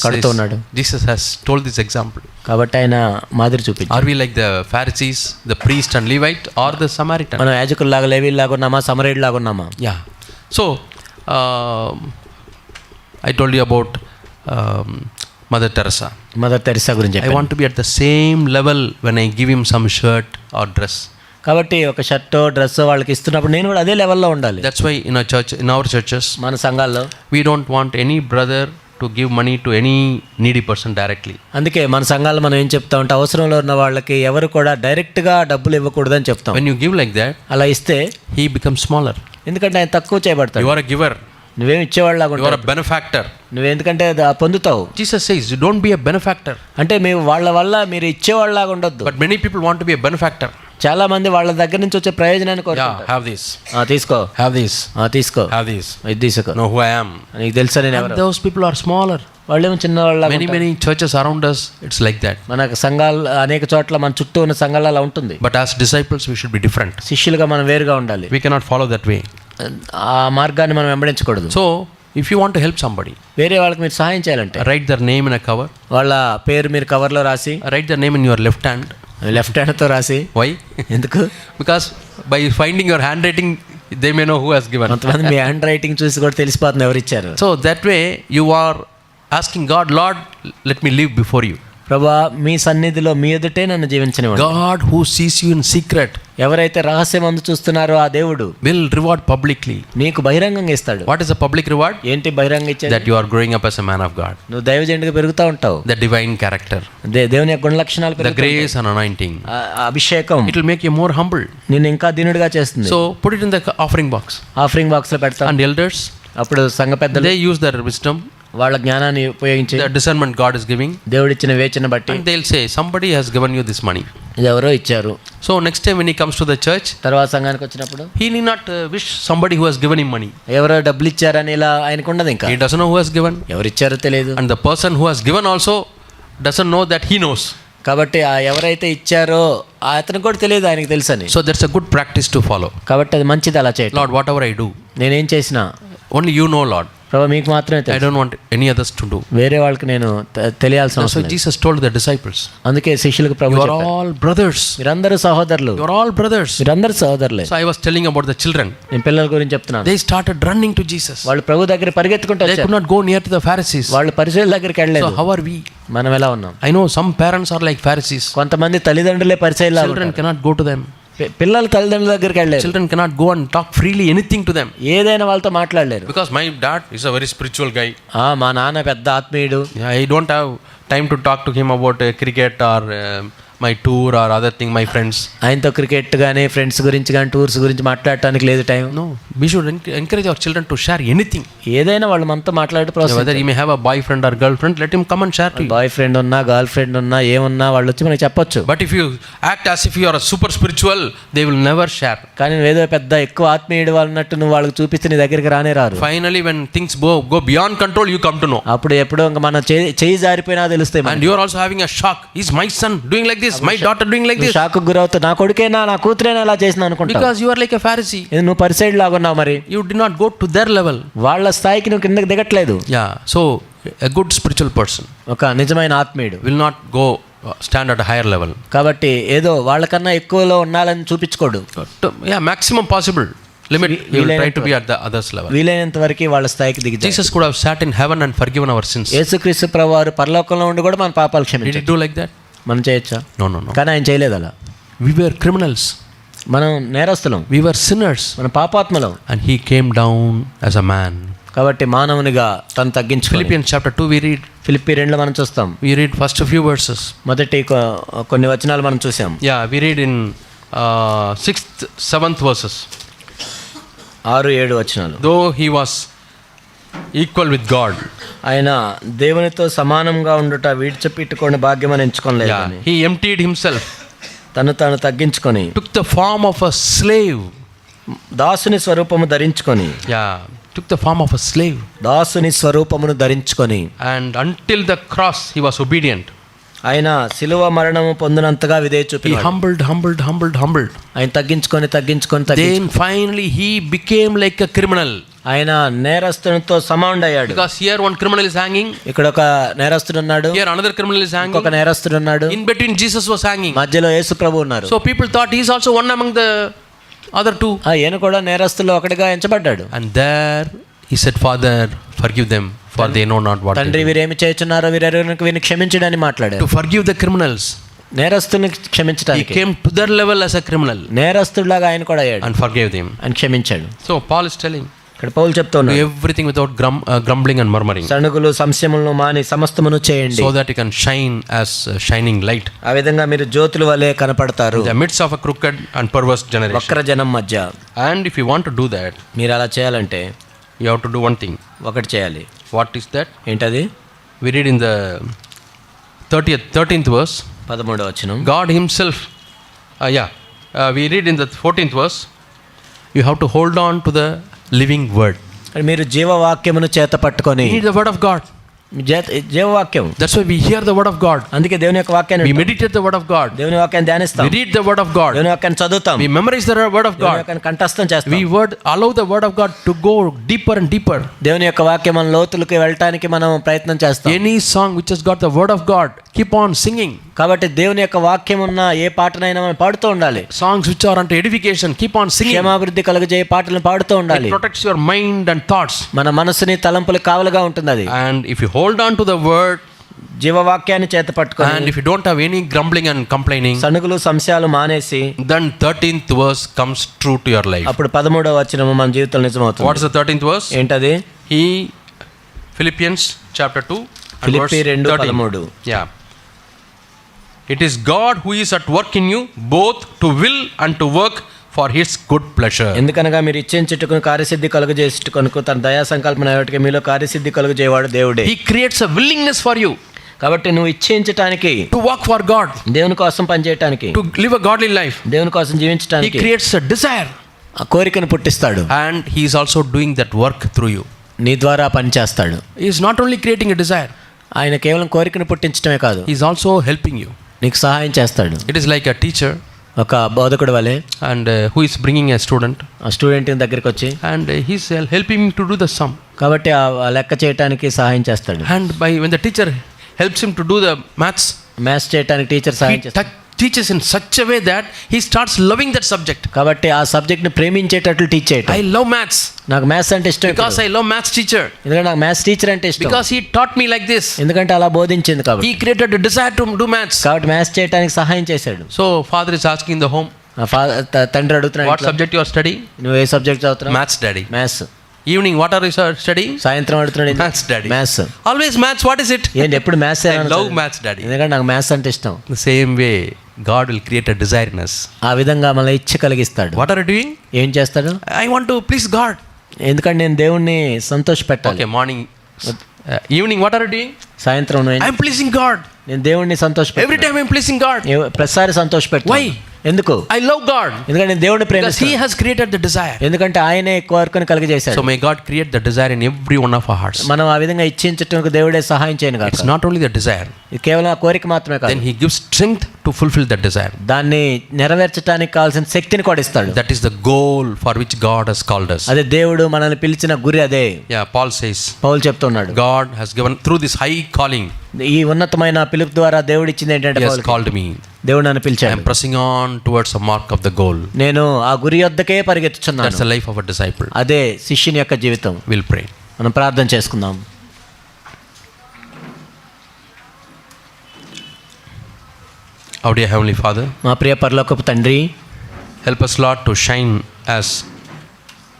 కడుతూ ఉన్నాడు. Jesus has told this example. కాబట్టి ఆయన మాదిరి చూపించాడు. Are we like the Pharisees, the priest and Levite, or the Samaritan? మనం యాజకుల్లాగా లేవీయుల్లాగా ఉన్నామా, సమరయుడిలాగా ఉన్నామా? Yeah. So I told you about Mother Teresa. Mother Teresa గురించి I want to be at the same level when I give him some shirt or dress. కాబట్టి ఒక షర్టో డ్రెస్సో వాళ్ళకి ఇస్తున్నప్పుడు నేను కూడా అదే లెవెల్లో ఉండాలి. That's why in our churches, మన సంఘాల్లో we don't want any brother to give money to any needy person directly. అందుకే మన సంఘాల్లో మనం ఏం చెప్తా ఉంటే అవసరంలో ఉన్న వాళ్ళకి ఎవరు కూడా డైరెక్ట్గా డబ్బులు ఇవ్వకూడదని చెప్తాం. When you give like that, అలా ఇస్తే he becomes smaller. ఎందుకంటే ఆయన తక్కువ చేయబడతాడు. You are a giver. నువ్వేం ఇచ్చేవాళ్ళగా You are ఉంటావు, a benefactor. నువ్వెందుకంటే పొందుతావు. Jesus says, you don't be a benefactor. అంటే మేము వాళ్ళ వల్ల మీరు ఇచ్చేవాళ్ళలాగా ఉండొద్దు. But many people want to be a benefactor. చాలా మంది వాళ్ళ దగ్గర నుంచి వచ్చే ప్రయోజనాన్ని Yeah, కోరుకుంటారు. have this. తీసుకో, Have this. తీసుకో, Have this. ఇది తీసుకో, Know who I am. నీకు తెలుసా నేను And ఎవరు. those people are smaller. వాళ్ళేమో చిన్న వాళ్ళ. Many churches around us, it's like that. మన సంఘాలు అనేక చోట్ల మన చుట్టూ ఉన్న సంఘాలు అలా ఉంటుంది. But as disciples, we should be different. శిష్యులుగా మనం వేరుగా ఉండాలి. We cannot follow that way. ఆ మార్గాన్ని మనం వెంబడించకూడదు. So, if you want to help somebody, వేరే వాళ్ళకి మీరు సహాయం చేయాలంటే write their name in a cover. వాళ్ళ పేరు మీరు కవర్లో రాసి, Write their name in your left hand. Left హ్యాండ్తో రాసి. Why? ఎందుకు? Because by finding your handwriting, they may know who has given. కొంతమంది మీ హ్యాండ్ రైటింగ్ చూసి కూడా తెలిసిపోతుంది ఎవరు ఇచ్చారు. So that way, you are asking God, Lord, let me live before you. ప్రభా మీ సన్నిధిలో మీ ఎదుటే నన్ను జీవించనివ్వండి. God who sees you in secret ఎవరైతే రహస్యమందు చూస్తున్నారో ఆ దేవుడు will reward publicly. నీకు బహిరంగంగా ఇస్తాడు. What is the public reward? ఏంటి బహిరంగ ఇచ్చేది? That you are growing up as a man of God. నువ్వు దైవజనుడిగా పెరుగుతూ ఉంటావు. The divine character, దేవుని యొక్క గుణ లక్షణాలు the grace and anointing. అభిషేకం It will make you more humble. నిన్ను ఇంకా దీనుడిగా చేస్తుంది. So put it in the offering box. Offering box లో పెడతాం. And elders, అప్పుడు సంఘ పెద్దలు they use their wisdom, వాళ్ళ జ్ఞానాన్ని ఉపయోగించి the discernment God is giving, దేవుడిచ్చిన వేచన బట్టి and they'll say somebody has given you this money. ఇది ఎవరో ఇచ్చారు. So next time when he comes to the church, తర్వాత సంఘానికి వచ్చినప్పుడు he need not wish somebody who has given him money. ఎవరో డబ్బులు ఇచ్చారని ఇలా ఆయనకు ఉండదు. ఇంకా He doesn't know who has given, ఎవరు ఇచ్చారో తెలియదు. and the person who has given also doesn't know that he knows. కాబట్టి ఆ ఎవరైతే ఇచ్చారో అతనికి కూడా తెలియదు, ఆయనకు తెలుసని. So that's a good practice to follow. కాబట్టి అది మంచిది అలా చేయటం. Lord, whatever I do, నేనేం చేసినా only you know, Lord. ప్రభు మీకు మాత్రమే I తెలుసు, don't want any others to do. వేరే వాళ్ళకి నేను తెలియాల్సిన That's అవసరం why లేదు. Jesus told the disciples, అందుకే శిష్యులకు ప్రభు you are చెప్పాడు, all brothers. మీరందరూ సహోదరులు, You are all brothers. మీరందరూ సహోదరులే. So I was telling about the children. నేను పిల్లల గురించి చెప్తున్నాను. They started running to Jesus. వాళ్ళు ప్రభు దగ్గర పరిగెత్తుకుంటూ They could వచ్చారు. not go near to the Pharisees. వాళ్ళు పరిచయుల దగ్గరికి So వెళ్ళలేదు. how are we? మనం ఎలా ఉన్నాం? I know some parents are like Pharisees. కొంతమంది తల్లిదండ్రులే పరిచయులా Children cannot go to them. పిల్లలు తల్లిదండ్రుల దగ్గరికి వెళ్ళలేదు. Children cannot go and talk freely anything to them. ఏదైనా వాళ్ళతో మాట్లాడలేరు. Because my dad is a very spiritual guy. మా నాన్న పెద్ద ఆత్మీయుడు. I don't have time to talk to him about cricket or my tour or other thing, my friends. ఆయనతో cricket కానీ friends గురించి కానీ టూర్స్ గురించి మాట్లాడటానికి లేదు time. No, we should encourage our children to share anything. ఏదైనా వాళ్ళు మనతో మాట్లాడి Whether he may have a boyfriend or girlfriend, let him come and share to you. Boy friend ఉన్నా గర్ల్ ఫ్రెండ్ ఉన్నా ఏమున్నా వాళ్ళు వచ్చి మనకి చెప్పొచ్చు. But if you act as if you are a super spiritual, they will never share. కానీ నువ్వు ఏదో పెద్ద ఎక్కువ ఆత్మీయుడు వాళ్ళు ఉన్నట్టు నువ్వు వాళ్ళకి చూపిస్తే నీ దగ్గరికి రానే రారు. Finally, when things go beyond control, you come to know. అప్పుడు ఎప్పుడో ఇంకా మనం చేయి జారిపోయినా తెలుస్తాయి. And you are also having a shock. Is my son doing like this? My daughter doing like this? Shock గురవుతావు. నా కొడుకేనా నా కూతురేనా అలా చేసిన అనుకుంటా. Because you are like a Pharisee. నువ్వు పరిసైడ్ లాగా ఉన్నావు. మరి You did not go to their level. వాళ్ళ స్థాయికి నువ్వు కిందకి దిగట్లేదు. Yeah. So a good spiritual person ఒక నిజమైన ఆత్మీయుడు will not go stand at a higher level. కాబట్టి ఏదో వాళ్ళకన్నా ఎక్కువలో ఉండాలని చూపించుకోడు. Yeah, maximum possible limit. He will try to be at the others level. వీలైనంత వరకు వాళ్ళ స్థాయికి దిగి. Jesus could have sat in heaven and forgiven our sins. యేసుక్రీస్తు ప్రభువారు పరలోకంలో ఉండి కూడా మన పాపాలు Did he క్షమించాడు. do like that? మనం చేయొచ్చా? No. కానీ ఆయన చేయలేదు అలా. We were criminals. మనం నేరస్తులం, We were sinners. మన పాపాత్మలం. And he came down as a man. కాబట్టి మానవునిగా తను తగ్గించుకొని. Philippians chapter 2 we read. Philippi 2లో మనం చూస్తాం. We read first few verses. మొదటి కొన్ని వచనాలు మనం చూసాం. Yeah, we read in 6th, 7th verses. 6-7 వచనాలు. Though he was equal with God. ఆయన దేవునితో సమానంగా ఉండుట విడిచిపెట్టుకొని భాగ్యం అని ఎంచుకోలేదు. Yeah, he emptied himself. తను తగ్గించుకొని Took the form of a slave. దాసుని స్వరూపము ధరించుకొని. Yeah, took the form of a slave. దాసుని స్వరూపమును ధరించుకొని. And until the cross he was obedient. ఆయన శిలువ మరణము పొందినంతగా విధేయ He చూపినాడు. humbled. ఆయన తగ్గించుకొని Then finally he became like a criminal. ఆయన నేరస్తునితో సమానుడయ్యాడు. Because here one criminal is hanging. ఇక్కడ ఒక నేరస్తుడు ఉన్నాడు. Here another criminal is hanging. ఇంకొక నేరస్తుడు ఉన్నాడు. In between Jesus was hanging. మధ్యలో యేసు ప్రభు ఉన్నారు. So people thought he is also one among the other two. ఈయన కూడా నేరస్తుల్లో ఒకటిగా ఎంచబడ్డాడు. And there he said, Father, forgive them, for they know not what they తండ్రి do. వీరేమి చేయుచున్నారో వీరిని క్షమించడని మాట్లాడారు. To forgive the criminals. నేరస్తుని He క్షమించడానికి. came to their level as a criminal నేరస్తుడిలాగా ఆయన కూడా అయ్యాడు. and forgave them. ఆయన క్షమించాడు. So Paul is telling, ఇక్కడ పౌలు do చెప్తున్నాడు, everything without grumbling and murmuring, సణుగులు సంశయములను మాని సమస్తమును చేయండి. so that you can shine as a shining light ఆ విధంగా మీరు జ్యోతుల వలె కనపడతారు in the midst of a crooked and perverse generation. వక్ర జనం మధ్య. And if you want to do that, మీరు అలా చేయాలంటే you have to do one thing. ఒకటి చేయాలి. What is that? ఏంటది? We read in the 13th verse. 13వ వచనం. God himself, we read in the 14th verse, you have to hold on to the living word. మీరు జీవవాక్యమును చేత పట్టుకొని. We need the word of God. జీవవాక్యం. That's why we hear the word of God. అందుకే దేవుని యొక్క వాక్యాన్ని We meditate the word of God. దేవుని వాక్యాన్ని ధ్యానిస్తాం. We read the word of God. దేవుని వాక్యాన్ని చదువుతాం. We memorize the word of దేవుని God. వాక్యాన్ని కంఠస్థం చేస్తాం. We allow the word of God to go deeper and deeper. దేవుని యొక్క వాక్యం మన లోతులకు వెళ్ళటానికి మనం ప్రయత్నం చేస్తాం. Any song which has got the word of God, keep on singing. కాబట్టి దేవుని యొక్క వాక్యం ఉన్న ఏ పాటనైనా మనం పాడుతూ ఉండాలి. Songs which are unto edification, keep on singing. క్షేమాభివృద్ధి కలుగజేయ పాటలను పాడుతూ ఉండాలి. It protects your mind and thoughts. మన మనసుని తలంపులకు కావలుగా ఉంటుంది అది. And if you hold on to the word, జీవవాక్యాన్ని చేత And పట్టుకొని if you don't have any grumbling and complaining, సణుగులు సంశయాలు మానేసి then 13th verse comes true to your life. అప్పుడు 13వ వచనము మన జీవితంలో నిజమవుతుంది. What is the 13th verse? ఏంటది? Philippians chapter 2 and Philippi verse 2:13. 13. Yeah. It is God who is at work in you, both to will and to work for his good pleasure. ఎందుకనగా మీరు ఇచ్చేంచుటకును కార్యసిద్ధి కలుగజేసుటకును తన దయా సంకల్పన ఏమిటికి మీలో కార్యసిద్ధి కలుగజేవాడు దేవుడే. He creates a willingness for you కాబట్టి నువ్వు ఇచ్చేంచటానికి, to work for God, దేవుని కోసం పనిచేయటానికి, to live a godly life. దేవుని కోసం He జీవించటానికి creates a desire, ఆ కోరికను పుట్టిస్తాడు. and he is also doing that work through you. నీ ద్వారా పని చేస్తాడు. He is not only creating a desire, ఆయన కేవలం కోరికను పుట్టించడమే కాదు, he is also helping you. నీకు సహాయం చేస్తాడు. It is like a teacher ఒక బోధకుడు వలె and who is bringing a student, ఆ స్టూడెంట్ దగ్గరికి వచ్చి and he is helping him to do the sum. కాబట్టి ఆ లెక్క చేయటానికి సహాయం చేస్తాడు. And when the teacher helps him to do the maths, maths చేయటానికి టీచర్ he సహాయం చేస్తాడు. teaches in such a way that he starts loving that subject. కాబట్టి ఆ సబ్జెక్ట్ని ప్రేమించేటట్లు టీచ్ చేయటం. I love maths నాకు మ్యాథ్స్ అంటే ఇష్టం because I love maths teacher, ఎందుకంటే నాకు మ్యాథ్స్ టీచర్ అంటే ఇష్టం, because he taught me like this. ఎందుకంటే అలా బోధించింది కాబట్టి. He created a desire to do maths. కాబట్టి మ్యాథ్స్ చేయడానికి సహాయం చేశాడు. So father is asking in the home, తండ్రి అడుగుతున్నాడు, what subject you are studying? నువ్వు ఏ సబ్జెక్ట్ చదువుతున్నావు? Maths daddy. Maths. Evening what are you studying? సాయంత్రం అడుగుతున్నాడు, Maths daddy. Maths. Always maths, what is it? ఏంటి ఎప్పుడు maths? I love maths daddy. ఎందుకంటే నాకు మ్యాథ్స్ అంటే ఇష్టం. The same way God will create a desire in us. ఆ విధంగా మన ఇచ్చ కలిగిస్తాడు. What are you doing? ఏం చేస్తాడు? I want to please God. ఎందుకంటే నేను దేవుణ్ణి సంతోషపెట్టాలి. Okay, morning. Evening what are you doing? సాయంత్రం నువ్వు I am pleasing God. నేను దేవుణ్ణి సంతోషపెట్టాలి. Every time I am pleasing God. ప్రతిసారి సంతోషపెట్టాలి. Why? ఎందుకు? I love God. ఎందుకంటే నేను దేవుడిని Because ప్రేమిస్తాను. he has created the desire. ఎందుకంటే ఆయనే కోరికను కలిగజేశాడు. So may God create the desire in every one of our hearts. మనం ఆ విధంగా ఇచ్చించడానికి దేవుడే సహాయం చేయను కాక. It's not only the desire. ఇది కేవలం ఆ కోరిక మాత్రమే కాదు. Then he gives strength to fulfill that desire. దాన్ని నెరవేర్చడానికి కావాల్సిన శక్తిని కూడా ఇస్తాడు. That is the goal for which God has called us. అదే దేవుడు మనల్ని పిలిచిన గురి అదే. Yeah, Paul says, పౌలు చెప్తున్నాడు, God has given through this high calling. ఈ ఉన్నతమైన పిలుపు ద్వారా దేవుడు ఇచ్చింది ఏంటంటే, He has పౌలుకి, called me. దేవుడు నన్ను I పిలిచాడు. am pressing on towards the mark of the goal. నేను ఆ గురి యొద్దకే That's పరిగెత్తుచున్నాను. the life of a disciple. అదే శిష్యుని యొక్క జీవితం. We'll pray. మనం ప్రార్థన చేసుకుందాం. Our dear Heavenly Father, మా ప్రియ పరలోకపు తండ్రి, help us, Lord, to shine as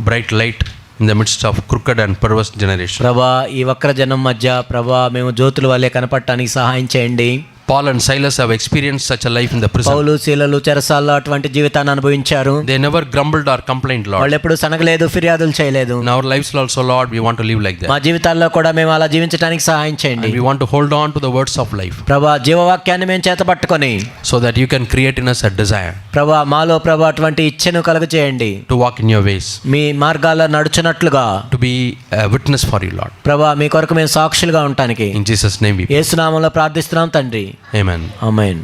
bright light in the midst of crooked and perverse generation. ప్రభా, ఈ వక్ర జనం మధ్య ప్రభా మేము జ్యోతుల వల్లే కనపడటానికి సహాయం చేయండి. Paul and Silas have experienced such a life in the prison. పౌలు శీలలు చెరసాల్లో అటువంటి జీవితాన్ని అనుభవించారు. They never grumbled or complained, Lord. వాళ్ళు ఎప్పుడు సనగలేదు, ఫిర్యాదులు చేయలేదు. In our lives also, Lord, we want to live like మా that. జీవితాల్లో కూడా మేము అలా జీవించడానికి సహాయం చేయండి. And we want to hold on to the words of life ప్రభా, జీవవాక్యాన్ని మేము చేత పట్టుకొని so that you can create in us a desire ప్రభా, మాలో ప్రభా అటువంటి ఇచ్ఛను కలుగ చేయండి. to walk in your ways, మీ మార్గాల్లో నడుచున్నట్లుగా to be a witness for you, Lord. ప్రభా, మీ కొరకు మేము సాక్షులుగా ఉండటానికి In Jesus' name we pray. యేసు నామములో ప్రార్థిస్తున్నాం తండ్రి. Amen. ఆమేన్.